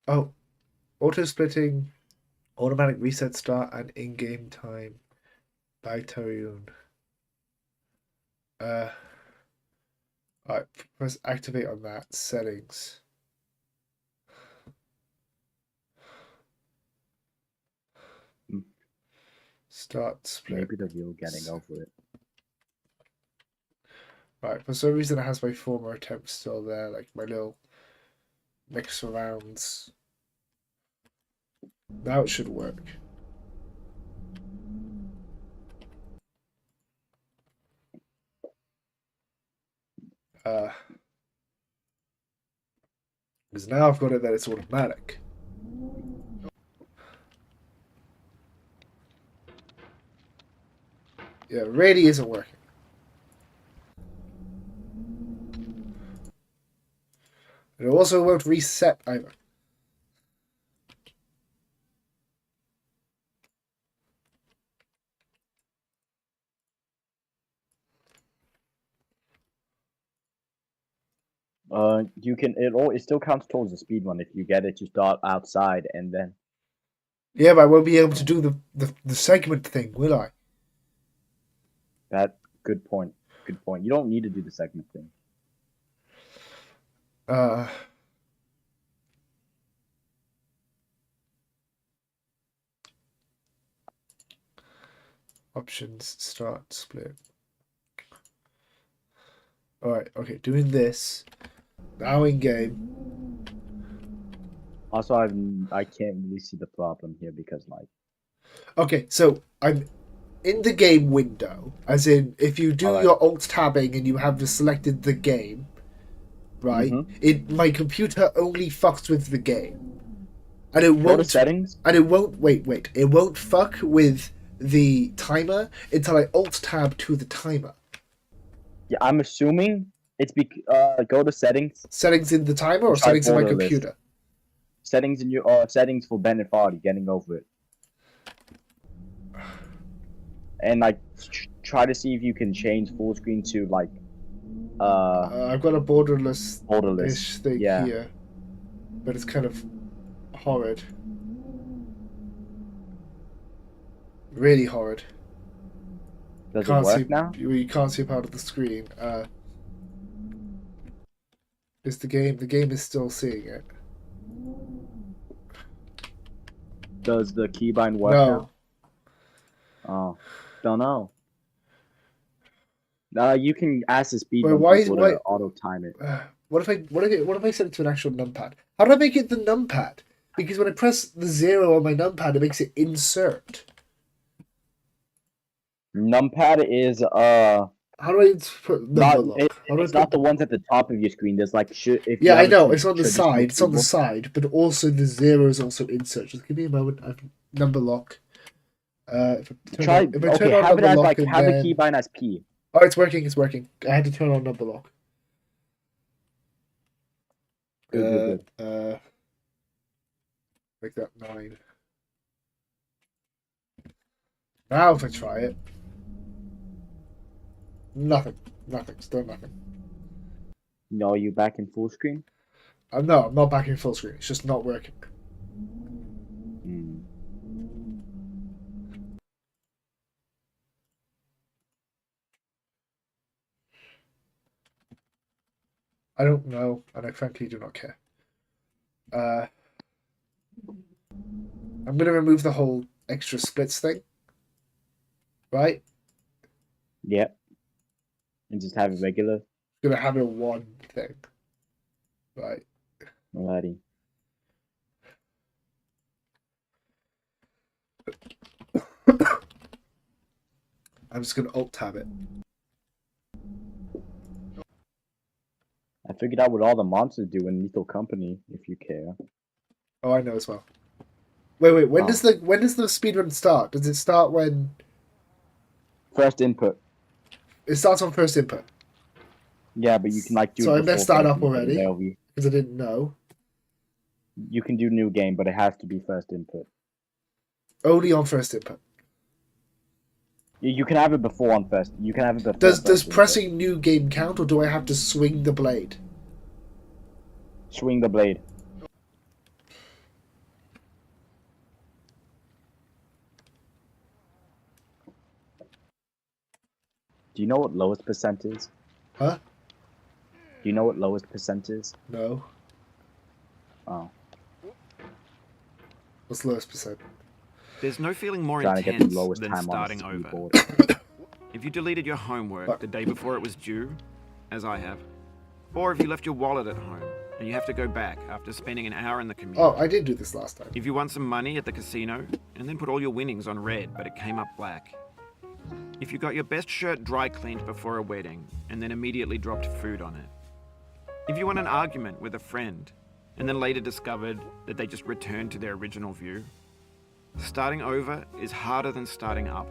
Oh, auto splitting, automatic reset start, and in-game time by Tariun. Alright, press activate on that. Settings. Start split.
Maybe the real getting over it.
Right, for some reason it has my former attempt still there, like my little mix arounds. Now it should work. Because now I've got it that it's automatic. Yeah, it really isn't working. It also won't reset either.
You can it still counts towards the speed run if you get it to start outside and then.
Yeah, but I won't be able to do the segment thing, will I?
That good point. Good point. You don't need to do the segment thing.
Options, start, split. Alright, okay, doing this. Now in game.
Also, I can't really see the problem here because like.
Okay, so I'm in the game window, as in if you do
Alright.
your alt tabbing and you have selected the game, right? My computer only fucks with the game, and it
Go to
won't.
settings.
And it won't. Wait. It won't fuck with the timer until I alt tab to the timer.
Yeah, I'm assuming it's go to settings.
Settings in the timer or
Try
settings in my
border list.
computer?
Settings in your settings for Bennett Foddy, getting over it. And like try to see if you can change full screen to like
I've got a borderless ish thing
Yeah.
here, but it's kind of horrid. Really horrid.
Does it
Can't
work
see
now?
You can't see part of the screen. Is the game is still seeing it?
Does the keybind work
No.
now? Oh, don't know. You can ask the speed
Wait,
bump
why-
people
why-
to auto time it.
What if I set it to an actual numpad? How do I make it the numpad? Because when I press the 0 on my numpad, it makes it insert.
Numpad is
How do I put number
not
lock?
it,
How do I
it's
put-
not the ones at the top of your screen. There's like if
Yeah,
you
I
have a
know. It's on the
traditional
side. It's on the
keyboard-
side, but also the 0 is also insert. Just give me a moment. I've number lock. If I
Try
turn on
have it
number
as
lock
like
and
have
then...
the keybind as P.
Oh, it's working. It's working. I had to turn on number lock.
Good.
Make that 9. Now if I try it, nothing. Still nothing.
No, you back in full screen.
No, I'm not back in full screen. It's just not working.
Hmm.
I don't know, and I frankly do not care. I'm gonna remove the whole extra splits thing. Right?
Yep. And just have it regular.
Gonna have it one thing. Right.
Alrighty.
I'm just gonna alt tab it.
I figured out what all the monsters do in Lethal Company, if you care.
Oh, I know as well. Wait. When
Oh.
does the speedrun start? Does it start when
First input.
it starts on first input?
Yeah, but you can like do.
So
it
I messed
before
that
first
up
input,
already.
there'll be-
Because I didn't know.
You can do new game, but it has to be first input.
Only on first input.
You can have it before on first. You can have it before.
Does
first input.
pressing new game count, or do I have to swing the blade?
Swing the blade. Do you know what lowest percent is?
Huh?
Do you know what lowest percent is?
No.
Oh,
What's lowest percent?
There's no feeling more
trying to get the
intense
lowest
than
time on
starting
the
over.
keyboard.
If you deleted your homework
Fuck.
the day before it was due, as I have, or if you left your wallet at home and you have to go back after spending an hour in the commute.
Oh, I did do this last time.
If you won some money at the casino and then put all your winnings on red but it came up black. If you got your best shirt dry cleaned before a wedding and then immediately dropped food on it. If you won an argument with a friend and then later discovered that they just returned to their original view. Starting over is harder than starting up.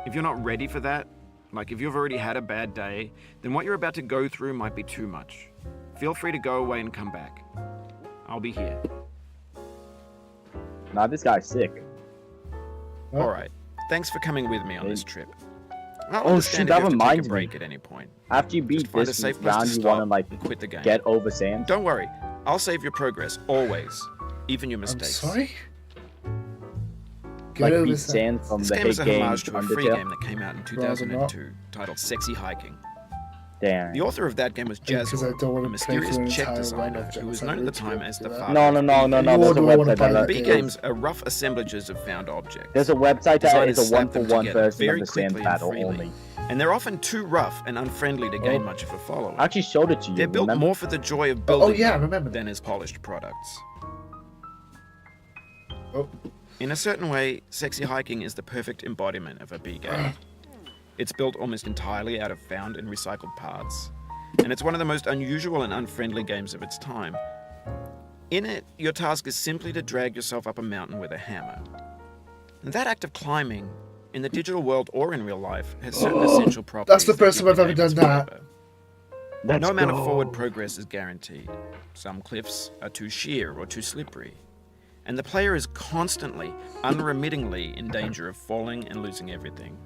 If you're not ready for that, like if you've already had a bad day, then what you're about to go through might be too much. Feel free to go away and come back. I'll be here.
Nah, this guy's sick.
Huh?
Alright, thanks for coming with me on this trip. I'll
Oh,
understand
shit,
if
that
you have to take
reminds
a
me.
break at any point.
After you beat
Just find a
this
safe place to
round, you
stop
wanna like
and quit the game.
get over sand.
Don't worry, I'll save your progress, always. Even your
I'm
mistakes.
sorry? Get
Like
over
beat
sand.
sand from
This
the
game is
hit
a
game
homage to a free
Undertale.
game that came out in
Rather not.
2002 titled Sexy Hiking.
Damn.
The author of that game was
Because I
Jazz,
don't want
a
to play
mysterious
through an
Czech
entire run
designer
of
who was
Genocide
known at the
Roots
time
games,
as
do
the
that.
father.
No,
of
no,
B
no, no, no.
games.
Nor
There's a
do I wanna
website
play
that
that
B
game.
games are rough assemblages of found objects.
there's a website that
Designers
is a
slap them
one-for-one
together
version
very
of the sand
quickly and
battle
freely.
only.
And they're often too rough and unfriendly to gain
Oh.
much of a following.
I actually showed it to you.
They're built
remember?
more for the joy of
Oh,
building
yeah, I
them
remember
than
that.
as polished products.
Oh,
In a certain way, Sexy Hiking is the perfect embodiment of a B game. It's built almost entirely out of found and recycled parts, and it's one of the most unusual and unfriendly games of its time. In it, your task is simply to drag yourself up a mountain with a hammer. And that act of climbing, in the digital world or in real life, has certain essential properties.
that's the
that
first
give
time I've
the
ever
game its
done that.
flavor.
Let's
No amount of
go.
forward progress is guaranteed. Some cliffs are too sheer or too slippery. And the player is constantly, unremittingly in danger of falling and losing everything.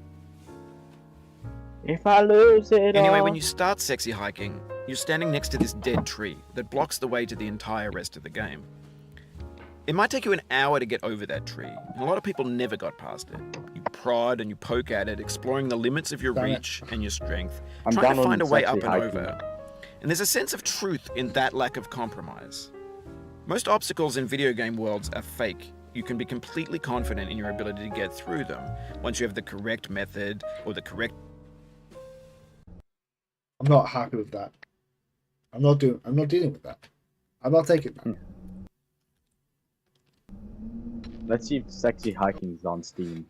If I lose it
Anyway,
all.
when you start Sexy Hiking, you're standing next to this dead tree that blocks the way to the entire rest of the game. It might take you an hour to get over that tree, and a lot of people never got past it. You prod and you poke at it, exploring the limits of your
Damn it.
reach and your strength,
I'm
trying to
downloading
find a way up
Sexy
and
Hiking.
over. And there's a sense of truth in that lack of compromise. Most obstacles in video game worlds are fake. You can be completely confident in your ability to get through them once you have the correct method or the correct
I'm not happy with that. I'm not dealing with that. I'm not taking that.
Let's see if Sexy Hiking is on Steam.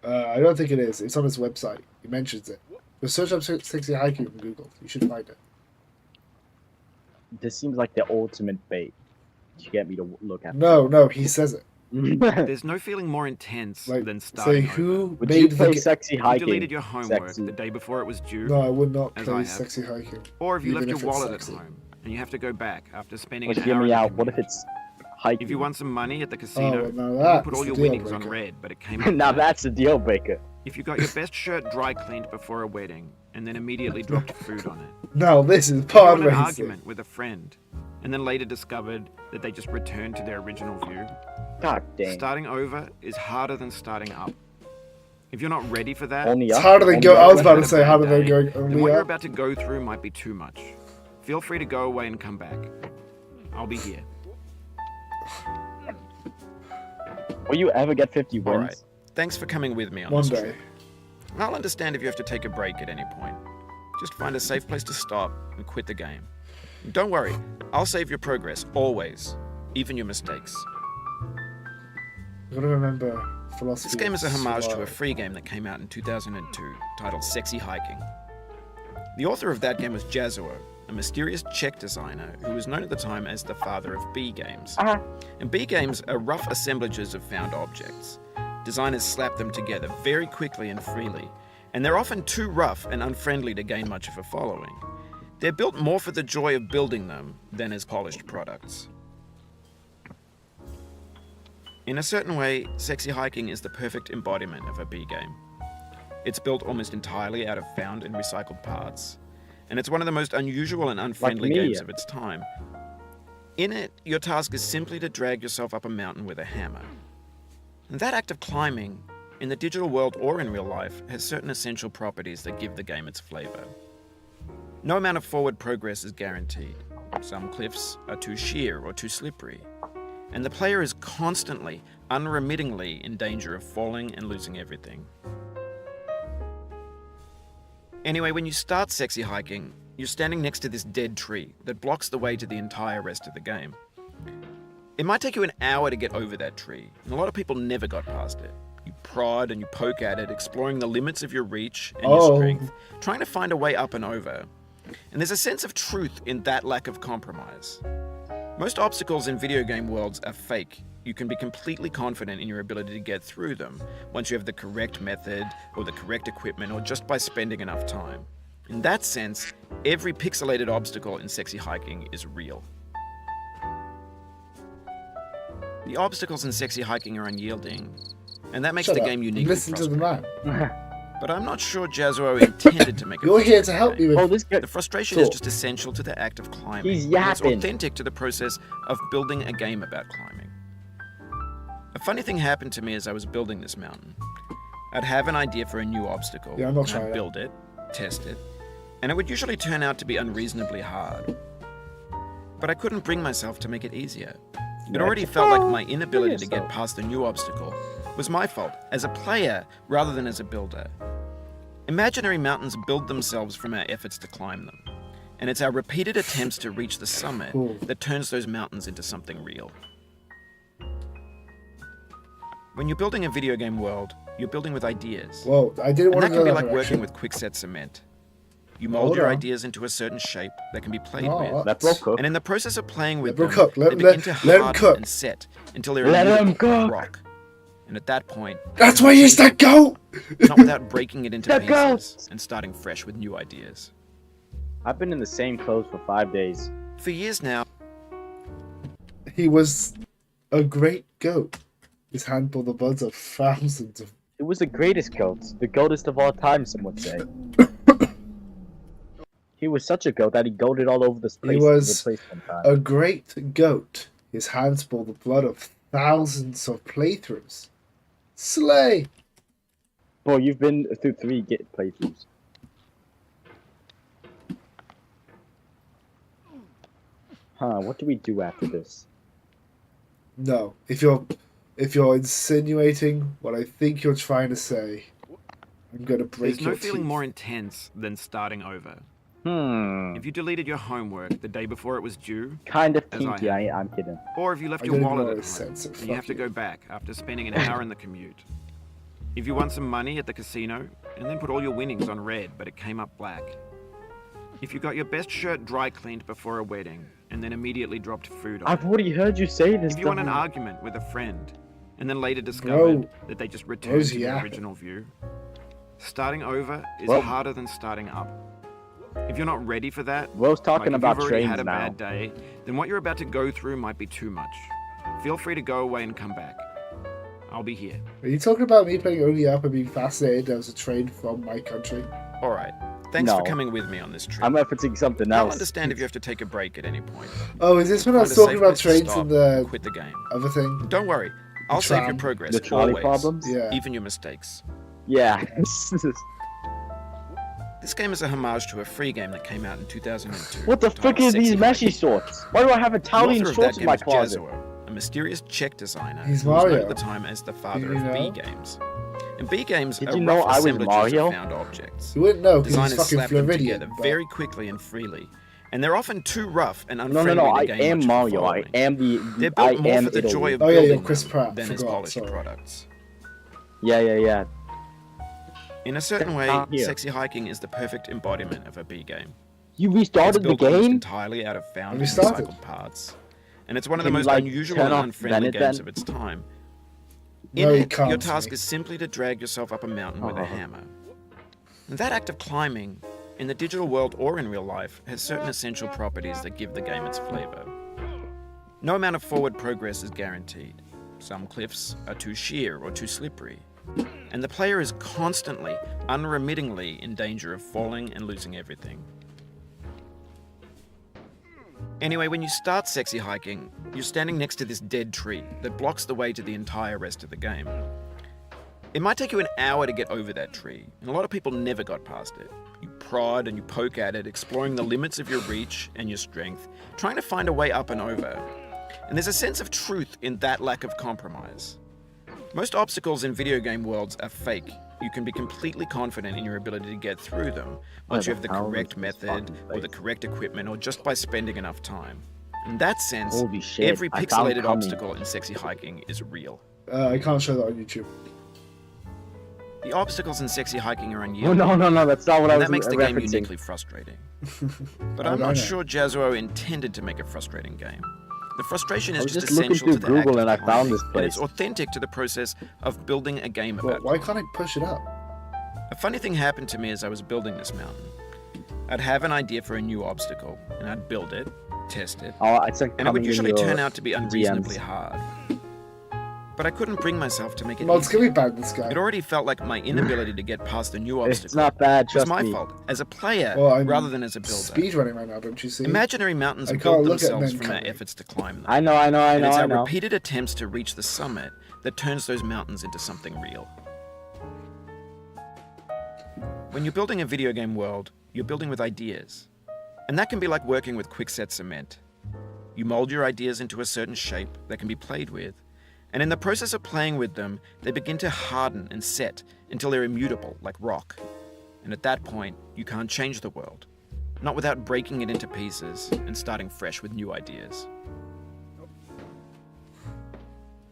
I don't think it is. It's on his website. He mentions it. But search up Sexy Hiking on Google. You should find it.
This seems like the ultimate bait to get me to look at.
No, he says it.
There's no feeling more intense
Like,
than
say
starting
who
over.
Would you
made the
play
game.
Sexy
You
Hiking?
deleted your homework
Sexy.
the day before it was due,
No, I would not
as
play
I have.
Sexy Hiking.
or if you
even
left your
if it's
wallet
sexy.
at home and you have to go back after spending
But
an
hear
hour
me
in the
out. What if
commute.
it's hiking?
If you won some money at the casino,
well, now
you
that's
put all
the
your
deal
winnings on
breaker.
red, but it came up
now
bad.
that's a deal breaker.
If you got your best shirt dry cleaned before a wedding and then immediately dropped food on it.
No, this is
If you
pod
won an
racing.
argument with a friend and then later discovered that they just returned to their original view.
God dang.
Starting over is harder than starting up. If you're not ready for that,
Only
It's
up.
harder than
Only
go.
up.
I was about to
Had a
say
bad
harder than
day,
going
then
only
what you're
up.
about to go through might be too much. Feel free to go away and come back. I'll be here.
Will you ever get 50 wins?
Alright. Thanks for coming with me on
One
this
day.
trip. I'll understand if you have to take a break at any point. Just find a safe place to stop and quit the game. And don't worry, I'll save your progress, always. Even your mistakes.
You gotta remember philosophy.
This game is a homage to a
survive.
free game that came out in 2002, titled Sexy Hiking. The author of that game was Jazzuo, a mysterious Czech designer who was known at the time as the father of B games. And B games are rough assemblages of found objects. Designers slap them together very quickly and freely, and they're often too rough and unfriendly to gain much of a following. They're built more for the joy of building them than as polished products. In a certain way, Sexy Hiking is the perfect embodiment of a B game. It's built almost entirely out of found and recycled parts, and it's one of the most unusual and unfriendly
me.
games of its time. In it, your task is simply to drag yourself up a mountain with a hammer. And that act of climbing, in the digital world or in real life, has certain essential properties that give the game its flavor. No amount of forward progress is guaranteed. Some cliffs are too sheer or too slippery, and the player is constantly, unremittingly in danger of falling and losing everything. Anyway, when you start Sexy Hiking, you're standing next to this dead tree that blocks the way to the entire rest of the game. It might take you an hour to get over that tree, and a lot of people never got past it. You prod and you poke at it, exploring the limits of your reach and your strength, trying to find a way up and over. And there's a sense of truth in that lack of compromise. Most obstacles in video game worlds are fake. You can be completely confident in your ability to get through them once you have the correct method or the correct equipment or just by spending enough time. In that sense, every pixelated obstacle in Sexy Hiking is real. The obstacles in Sexy Hiking are unyielding, and that makes
Shut
the
up.
game uniquely
Listen to the
frustrating.
man.
But I'm not sure Jazzuo intended to make it.
You're here to help me with.
Oh, this guy.
The frustration is
Cool.
just essential to the act of climbing.
He's
and it's
yapping.
authentic to the process of building a game about climbing. A funny thing happened to me as I was building this mountain. I'd have an idea for a new obstacle,
Yeah, I'm not
and
trying
I'd
it.
build it, test it, and it would usually turn out to be unreasonably hard. But I couldn't bring myself to make it easier. It already felt like my inability to get past the new obstacle was my fault as a player rather than as a builder. Imaginary mountains build themselves from our efforts to climb them, and it's our repeated attempts to reach the summit
Cool.
that turns those mountains into something real. When you're building a video game world, you're building with ideas.
Whoa, I didn't
And
want
that
to
can
go
be
that
like working
direction.
with quickset cement. You mold
Hold
your
on.
ideas into a certain shape that can be played
No,
with.
Let bro cook.
And in the process of playing with
Let
them,
bro cook. Let-
they begin to
let him
harden
cook.
and set until they're
Let him
immutable like
cook.
rock. And at that point,
That's
you
why
can
he's
change
that goat!
it, not without breaking it into
The goat.
pieces and starting fresh with new ideas.
I've been in the same clothes for 5 days.
For years now,
He was a great goat. His hand bore the bloods of thousands of...
It was the greatest goat. The goatest of all time, some would say. He was such a goat that he goated all over this place.
was
one time.
A great goat. His hands bore the blood of thousands of playthroughs. Slay!
Bro, you've been through 3 playthroughs. Huh, what do we do after this?
No, if you're insinuating what I think you're trying to say, I'm gonna break
there's no
your
feeling
teeth.
more intense than starting over.
Hmm.
If you deleted your homework the day before it was due,
Kind of
As I
kinky,
have.
I'm kidding.
or if you left
I
your
don't even
wallet
know
at
what it
home
said, so
and you have
fuck
to
you.
go back after spending an hour in the commute. If you won some money at the casino and then put all your winnings on red but it came up black. If you got your best shirt dry cleaned before a wedding and then immediately dropped food on
I've
it.
already heard you say this.
If you won an
stuff.
argument with a friend and then later discovered that they just returned
Bro's
to your
yapping.
original view. Starting over is
Well-
harder than starting up. If you're not ready for that,
Bro's talking
like if
about
you've already
trains
had a
now.
bad day, then what you're about to go through might be too much. Feel free to go away and come back. I'll be here.
Are you talking about me playing Only Up and being fascinated there was a train from my country?
All right. Thanks for
No.
coming with me on this trip.
I'm referencing something
I'll
else.
understand if you have to take a break at any point.
Oh, is this when I
Find
was
a
talking
safe
about
place to
trains
stop
in the
and quit the game.
other thing?
Don't worry. I'll save your
tram.
progress.
The trolley
always,
problems?
Yeah.
Even your mistakes.
Yeah.
This game is a homage to a free game that came out in 2002.
What the
titled
frick is these
Sexy
meshy
Hiking.
sorts? Why do I have
The
Italian
author of
shorts
that
in my
game is
closet?
Jazzuo, a mysterious Czech designer
He's
who was known
Mario.
at the time as the father
Did you
of B
know?
games. And B games
Did
are
you know
rough
I was
assemblages
Mario?
of found objects.
You wouldn't know because
Designers
he's fucking
slap them
Floridian.
together
but-
very quickly and freely, and they're often too rough and
No,
unfriendly
no, no. I
to gain
am
much of a
Mario. I
following.
am the.
They're
I
built more
am
for the
Italy.
joy of
Oh, yeah,
building
you're Chris
them
Pratt,
than as
forgot,
polished
sorry.
products.
Yeah, yeah, yeah.
In a certain way,
Down here.
Sexy Hiking is the perfect embodiment of a B game.
You
It's
restarted the
built almost
game?
entirely out of found and
restarted.
recycled parts, and it's one of the
Can you,
most
like,
unusual
turn
and
off
unfriendly
Bennett
games
then?
of its time.
No,
In
you
it,
can't,
your task
mate.
is simply to drag yourself up a mountain with a
Oh.
hammer. And that act of climbing, in the digital world or in real life, has certain essential properties that give the game its flavor. No amount of forward progress is guaranteed. Some cliffs are too sheer or too slippery, and the player is constantly, unremittingly in danger of falling and losing everything. Anyway, when you start Sexy Hiking, you're standing next to this dead tree that blocks the way to the entire rest of the game. It might take you an hour to get over that tree, and a lot of people never got past it. You prod and you poke at it, exploring the limits of your reach and your strength, trying to find a way up and over. And there's a sense of truth in that lack of compromise. Most obstacles in video game worlds are fake. You can be completely confident in your ability to get through them once you have the correct method or the correct equipment or just by spending enough time. In that sense,
Holy shit,
every
I found
pixelated
coming.
obstacle in Sexy Hiking is real.
I can't show that on YouTube.
The obstacles in Sexy Hiking are
Oh,
unyielding.
no, that's not what I
And
was
that makes the game
referencing.
uniquely frustrating. But
I
I'm
know
not
that.
sure Jazzuo intended to make a frustrating game. The frustration is
I was
just
just looking
essential to
through
the act
Google
of
and I found
climbing,
this
and it's
place.
authentic to the process of building a game
But
about.
why can't I push it up?
A funny thing happened to me as I was building this mountain. I'd have an idea for a new obstacle, and I'd build it, test it,
Oh, it's like
and it would
coming in
usually
your
turn out to be unreasonably
DMs.
hard. But I couldn't bring myself to make it
Mods, can
easy.
we ban this guy?
It already felt like my inability to get past a new obstacle
It's not bad,
was
trust
my
me.
fault as a player
Well, I'm
rather than as a builder.
speedrunning right now, don't you see?
Imaginary mountains
I
build
can't look at
themselves
men
from our
coming.
efforts to climb them.
I know,
and it's
I
our
know.
repeated attempts to reach the summit that turns those mountains into something real. When you're building a video game world, you're building with ideas. And that can be like working with quickset cement. You mold your ideas into a certain shape that can be played with, and in the process of playing with them, they begin to harden and set until they're immutable, like rock. And at that point, you can't change the world, not without breaking it into pieces and starting fresh with new ideas.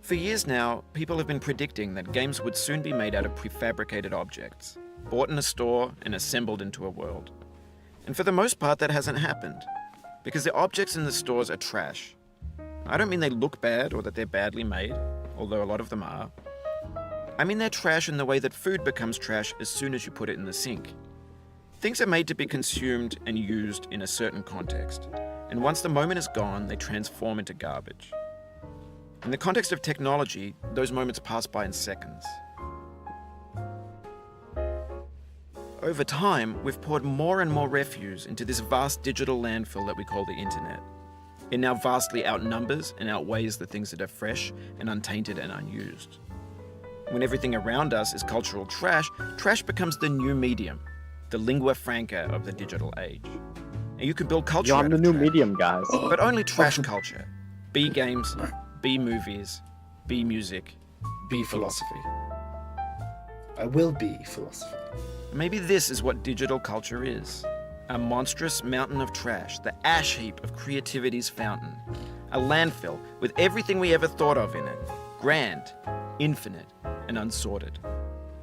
For years now, people have been predicting that games would soon be made out of prefabricated objects, bought in a store and assembled into a world. And for the most part, that hasn't happened, because the objects in the stores are trash. I don't mean they look bad or that they're badly made, although a lot of them are. I mean they're trash in the way that food becomes trash as soon as you put it in the sink. Things are made to be consumed and used in a certain context, and once the moment is gone, they transform into garbage. In the context of technology, those moments pass by in seconds. Over time, we've poured more and more refuse into this vast digital landfill that we call the internet. It now vastly outnumbers and outweighs the things that are fresh and untainted and unused. When everything around us is cultural trash, trash becomes the new medium, the lingua franca of the digital age. And you can build culture
You're
out
on the
of
new
trash,
medium, guys.
but only trash culture. B games, B movies, B music, B philosophy.
I will be philosophy.
Maybe this is what digital culture is. A monstrous mountain of trash, the ash heap of creativity's fountain. A landfill with everything we ever thought of in it. Grand, infinite, and unsorted.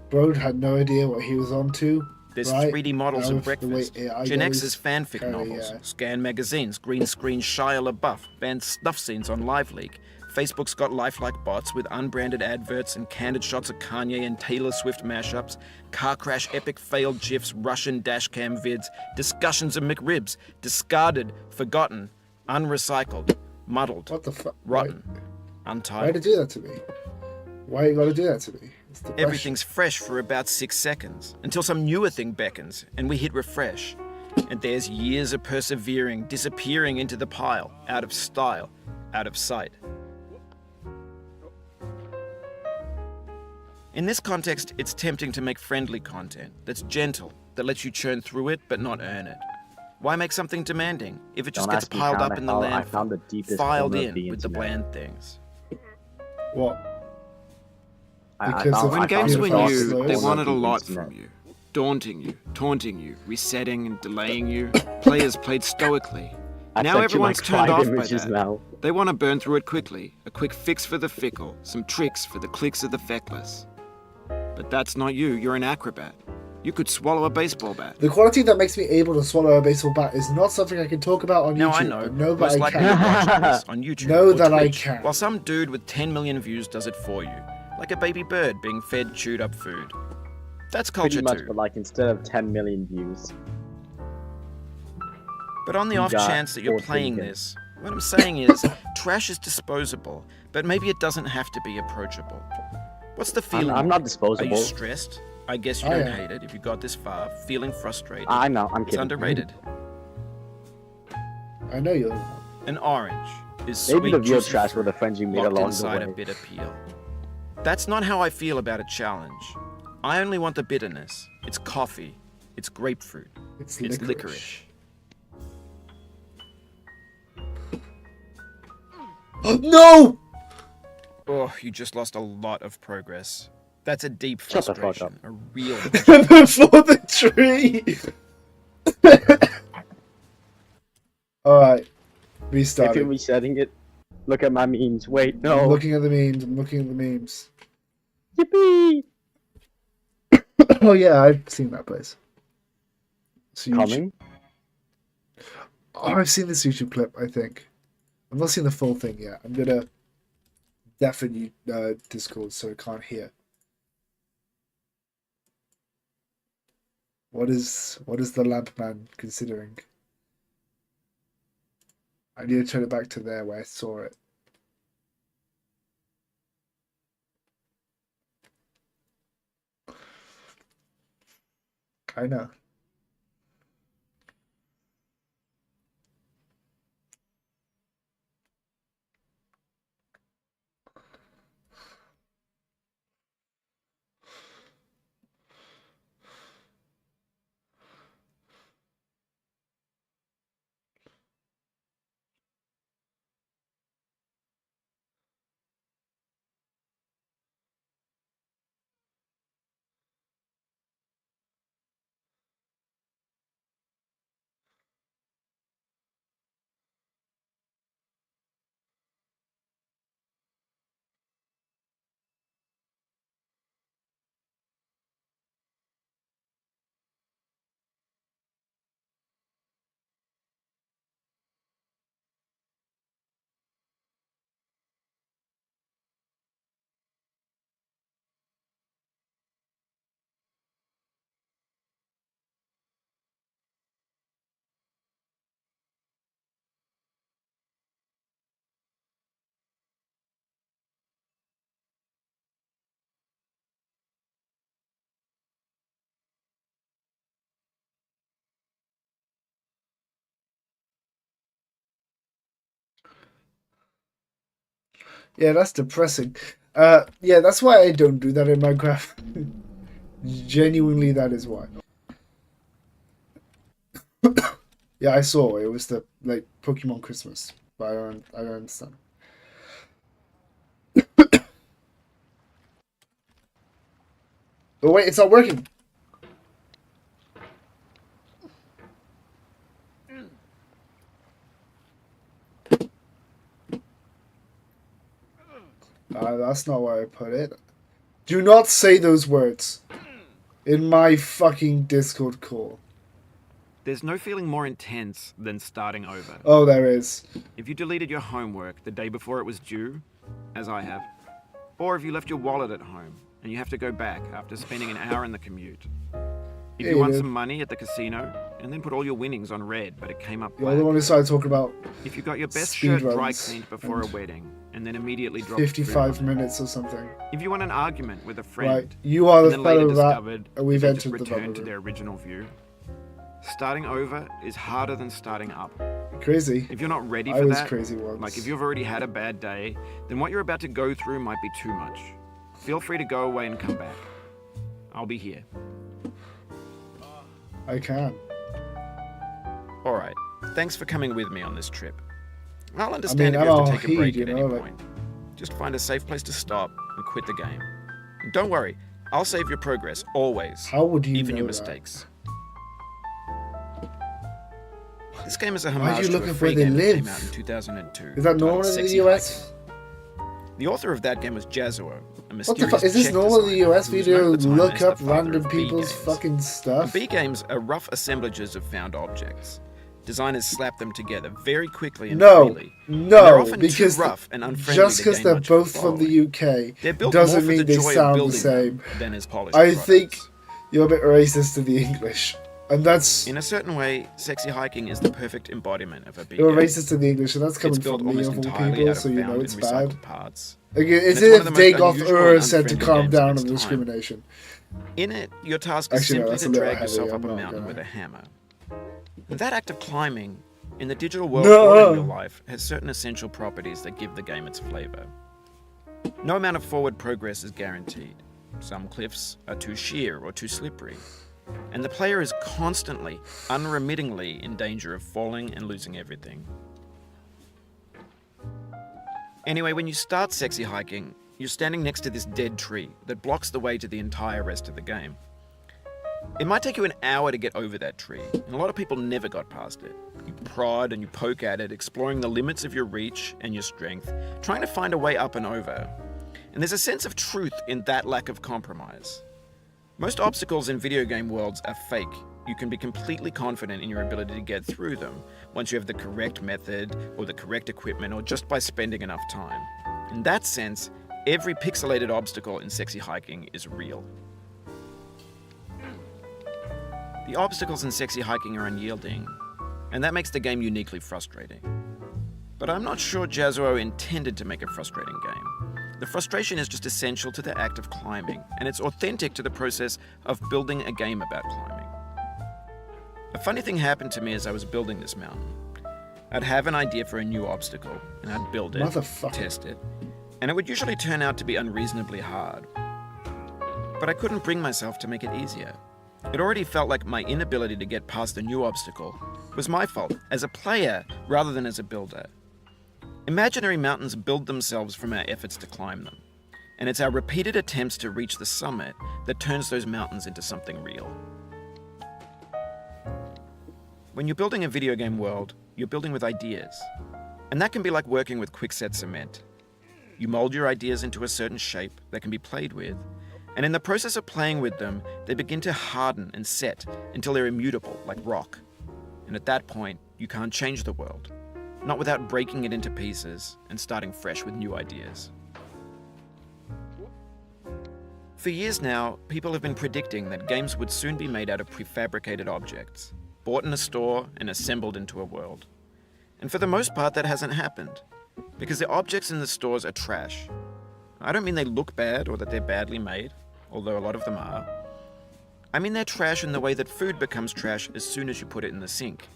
Bro had no idea what he was on to.
There's
right?
3D models
Now
of
with the way
breakfast,
AI
Gen
goes,
X's fanfic
carry,
novels, scan magazines, green screen Shia LaBeouf, banned snuff scenes on LiveLeak. Facebook's got lifelike bots with unbranded adverts and candid shots of Kanye and Taylor Swift mashups, car crash epic failed GIFs, Russian dashcam vids, discussions of McRibs, discarded, forgotten, unrecycled, muddled,
What the fuck?
rotten,
Why
untitled.
to do that to me? Why you gotta do that to me? It's depression.
Everything's fresh for about 6 seconds, until some newer thing beckons, and we hit refresh. And there's years of persevering, disappearing into the pile, out of style, out of sight. In this context, it's tempting to make friendly content that's gentle, that lets you churn through it but not earn it. Why make something demanding if it just
Don't
gets
ask me
piled
how
up in the
I found the
landfill,
deepest
filed
corner of
in
the
with the
internet.
bland things?
What?
I
Because
found-
of-
When
I
games
found
were
the darkest
new,
slow.
they
corner
wanted a
of the
lot
internet.
from you. Daunting you, taunting you, resetting and delaying you. Players played stoically.
I
Now
sent you my
everyone's turned
pride
off by
images
that.
now.
They want to burn through it quickly. A quick fix for the fickle, some tricks for the clicks of the feckless. But that's not you, you're an acrobat. You could swallow a baseball bat.
The quality that makes me able to swallow a baseball bat is not something I can talk about on
Now
YouTube.
I know,
but know that
most
I
likely
can.
you're watching this on YouTube
Know
or
that I
Twitch,
can.
while some dude with 10 million views does it for you, like a baby bird being fed chewed up food. That's culture
Pretty much,
too.
but like instead of 10 million views.
But on the
You
off
got
chance that you're
four
playing
thinking.
this, what I'm saying is, trash is disposable, but maybe it doesn't have to be approachable. What's the feeling?
I'm not
like? Are
disposable.
you stressed? I guess you
I
don't
am.
hate it if you got this far, feeling frustrated.
I know, I'm
It's
kidding.
underrated.
I know you're not.
An orange is
Maybe
sweet,
the real
juicy
trash
fruit
were the friends you made
locked
along the
inside a
way.
bitter peel. That's not how I feel about a challenge. I only want the bitterness. It's coffee. It's grapefruit.
It's
It's
licorice.
licorice.
No!
Oh, you just lost a lot of progress. That's a deep
Shut the fuck
frustration. A real.
Before the tree! Alright.
If you're
Restarting.
resetting it, look at my memes. Wait,
I'm
no.
looking at the memes. I'm looking at the memes.
Yippee!
Oh yeah, I've seen that place. So YouTube-
Coming?
Oh, I've seen this YouTube clip, I think. I've not seen the full thing yet. I'm gonna deafen Discord so I can't hear. What is the lamp man considering? I need to turn it back to there where I saw it. I know. Yeah, that's depressing. Yeah, that's why I don't do that in Minecraft. Genuinely, that is why. Yeah, I saw it was the like Pokemon Christmas, but I don't understand. Oh wait, it's not working. That's not where I put it. Do not say those words in my fucking Discord call.
There's no feeling more intense than starting over.
Oh, there is.
If you deleted your homework the day before it was due, as I have, or if you left your wallet at home and you have to go back after spending an hour in the commute. If you won some money at the casino and then put all your winnings on red, but it came up
You're
black.
the one who started talking about
If you got your best
speed
shirt dry
runs
cleaned before a wedding and then immediately dropped
55
food on it.
minutes or something.
If you won an argument with a friend,
Right, you are
and
the
then later
fellow that
discovered
we've
they just
entered the
returned
bubble
to
room.
their original view. Starting over is harder than starting up.
Crazy.
If you're not ready
I
for
was
that,
crazy once.
like if you've already had a bad day, then what you're about to go through might be too much. Feel free to go away and come back. I'll be here.
I can.
Alright, thanks for coming with me on this trip. I'll understand if
I'm
you have
all
to take a
heed,
break
you
at any
know, like-
point. Just find a safe place to stop and quit the game. And don't worry, I'll save your progress, always.
How would you
even
know
your
that?
mistakes. This game is a
Why are
homage
you
to
looking
a
for
free
where they
game that came
live?
out in 2002.
Is that
titled
normal in the
Sexy
US?
Hiking. The author of that game was Jazuo, a
What the
mysterious
fuck? Is this
Czech
normal in the
designer
US?
who
We
was known
do
at the time
look
as the
up
father
random
of B
people's
games.
fucking stuff.
B games are rough assemblages of found objects. Designers slap them together very quickly and
No,
freely. And they're
no,
often
because
too rough and unfriendly
just
to
because
gain
they're
much of a
both from the
following.
UK
They're built
doesn't
more for
mean
the
they
joy of
sound the
building
same.
them than as polished
I
products.
think you're a bit racist to the English, and that's
In a certain way, Sexy Hiking is the perfect embodiment of a B
you're
game.
racist to the English, and that's coming
It's built
from me
almost
of all
entirely
people,
out
so
of
you know
found
it's
and
bad.
recycled parts.
Okay, it's
it's one
as
of
if
the most
Dagoth
unusual
Ur
and
said to
unfriendly
calm
games
down
of
on
its time.
discrimination.
In it, your task is
Actually, no,
simply
that's
to
a little
drag
heavy,
yourself
I'm
up a
not
mountain
gonna-
with a hammer. And that act of climbing, in the digital world
No.
or in real life, has certain essential properties that give the game its flavor. No amount of forward progress is guaranteed. Some cliffs are too sheer or too slippery. And the player is constantly, unremittingly in danger of falling and losing everything. Anyway, when you start Sexy Hiking, you're standing next to this dead tree that blocks the way to the entire rest of the game. It might take you an hour to get over that tree, and a lot of people never got past it. You prod and you poke at it, exploring the limits of your reach and your strength, trying to find a way up and over. And there's a sense of truth in that lack of compromise. Most obstacles in video game worlds are fake. You can be completely confident in your ability to get through them once you have the correct method or the correct equipment or just by spending enough time. In that sense, every pixelated obstacle in Sexy Hiking is real. The obstacles in Sexy Hiking are unyielding, and that makes the game uniquely frustrating. But I'm not sure Jazuo intended to make a frustrating game. The frustration is just essential to the act of climbing, and it's authentic to the process of building a game about climbing. A funny thing happened to me as I was building this mountain. I'd have an idea for a new obstacle, and I'd build it,
Motherfucker.
test it, and it would usually turn out to be unreasonably hard. But I couldn't bring myself to make it easier. It already felt like my inability to get past the new obstacle was my fault as a player rather than as a builder. Imaginary mountains build themselves from our efforts to climb them, and it's our repeated attempts to reach the summit that turns those mountains into something real. When you're building a video game world, you're building with ideas, and that can be like working with quickset cement. You mold your ideas into a certain shape that can be played with, and in the process of playing with them, they begin to harden and set until they're immutable, like rock. And at that point, you can't change the world, not without breaking it into pieces and starting fresh with new ideas. For years now, people have been predicting that games would soon be made out of prefabricated objects, bought in a store and assembled into a world. And for the most part, that hasn't happened, because the objects in the stores are trash. I don't mean they look bad or that they're badly made, although a lot of them are. I mean they're trash in the way that food becomes trash as soon as you put it in the sink.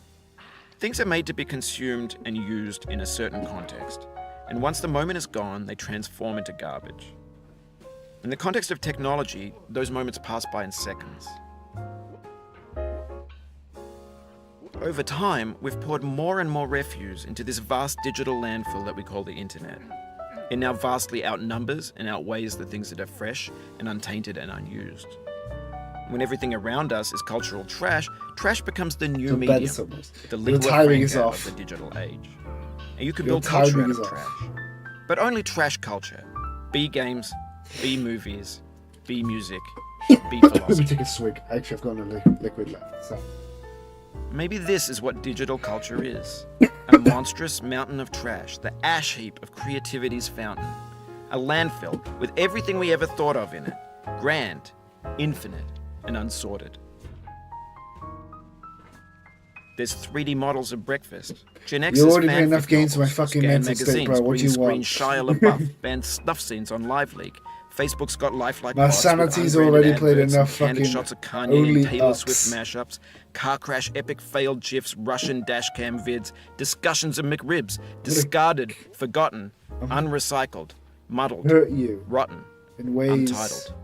Things are made to be consumed and used in a certain context, And once the moment is gone, they transform into garbage. In the context of technology, those moments pass by in seconds. Over time, we've poured more and more refuse into this vast digital landfill that we call the internet. It now vastly outnumbers and outweighs the things that are fresh and untainted and unused. When everything around us is cultural trash, trash becomes the new
The
medium,
best almost.
the
Your
lingua
timing is
franca
off.
of the digital age. And you can
Your
build culture
timing
out
is
of
off.
trash. But only trash culture. B games, B movies, B music, B
Let me
philosophy.
take a swig. Actually, I've got no liquid left. So.
Maybe this is what digital culture is. A monstrous mountain of trash, the ash heap of creativity's fountain. A landfill with everything we ever thought of in it. Grand, infinite, and unsorted. There's 3D models of breakfast. Gen X's
You already played
fanfic
enough games for my
novels,
fucking
Scan
mental state,
magazines,
bro. What do you
green
want?
screen Shia LaBeouf, banned snuff scenes on LiveLeak. Facebook's got lifelike
My
bots with
sanity's
unbranded
already played
adverts and
enough
candid
fucking
shots of Kanye
only
and Taylor
ups.
Swift mashups, car crash epic failed GIFs, Russian dashcam vids, discussions of McRibs, discarded, forgotten, unrecycled, muddled,
Hurt you
rotten,
in ways
untitled.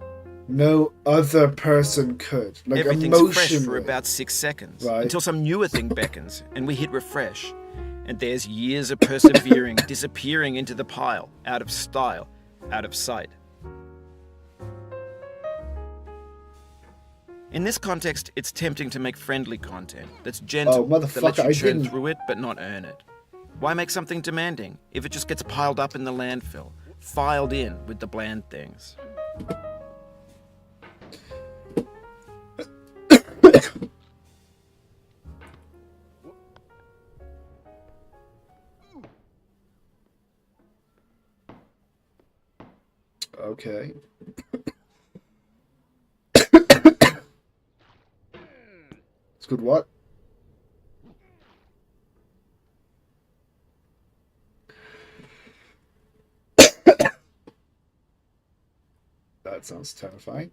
no other person could. Like
Everything's fresh for
emotionally.
about 6 seconds,
Right.
until some newer thing beckons, and we hit refresh. And there's years of persevering, disappearing into the pile, out of style, out of sight. In this context, it's tempting to make friendly content that's gentle,
Oh,
that lets
motherfucker,
you
I
churn
didn't.
through it but not earn it. Why make something demanding if it just gets piled up in the landfill, filed in with the bland things?
Okay. It's good what? That sounds terrifying.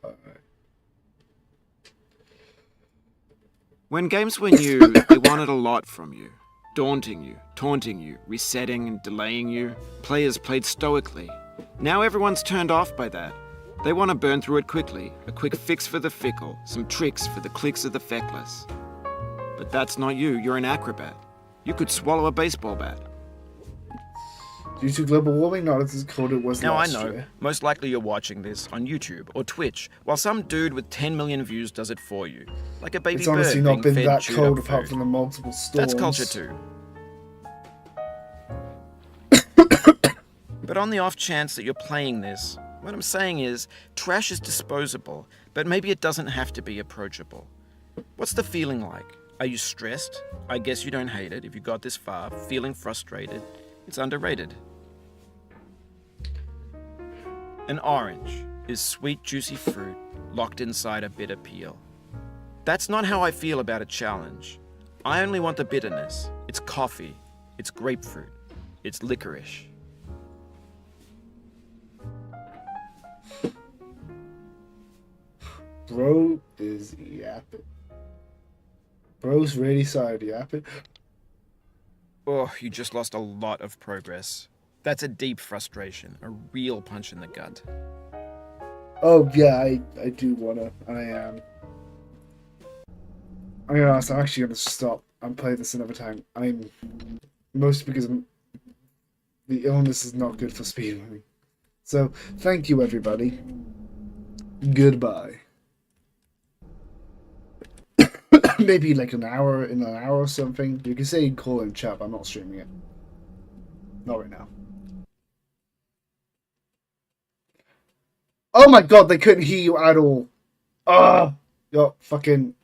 Alright.
When games were new, they wanted a lot from you. Daunting you, taunting you, resetting and delaying you. Players played stoically. Now everyone's turned off by that. They want to burn through it quickly, a quick fix for the fickle, some tricks for the clicks of the feckless. But that's not you, you're an acrobat. You could swallow a baseball bat.
Due to global warming, not as cold it was
Now I
last
know,
year.
most likely you're watching this on YouTube or Twitch, while some dude with 10 million views does it for you. Like a baby
It's honestly
bird
not
being
been
fed
that
chewed
cold
up
apart
food.
from the multiple storms.
That's culture too. But on the off chance that you're playing this, what I'm saying is, trash is disposable, but maybe it doesn't have to be approachable. What's the feeling like? Are you stressed? I guess you don't hate it if you got this far. Feeling frustrated? It's underrated. An orange is sweet, juicy fruit locked inside a bitter peel. That's not how I feel about a challenge. I only want the bitterness. It's coffee. It's grapefruit. It's licorice.
Bro is yapping. Bro's really started yapping.
Oh, you just lost a lot of progress. That's a deep frustration, a real punch in the gut.
Oh yeah, I do wanna. I am. I'm gonna be honest, I'm actually gonna stop and play this another time. I'm mostly because the illness is not good for speedrunning. So thank you everybody. Goodbye. Maybe like in an hour or something. You can say call in chat, but I'm not streaming it. Not right now. Oh my god, they couldn't hear you at all. Ah, you're fucking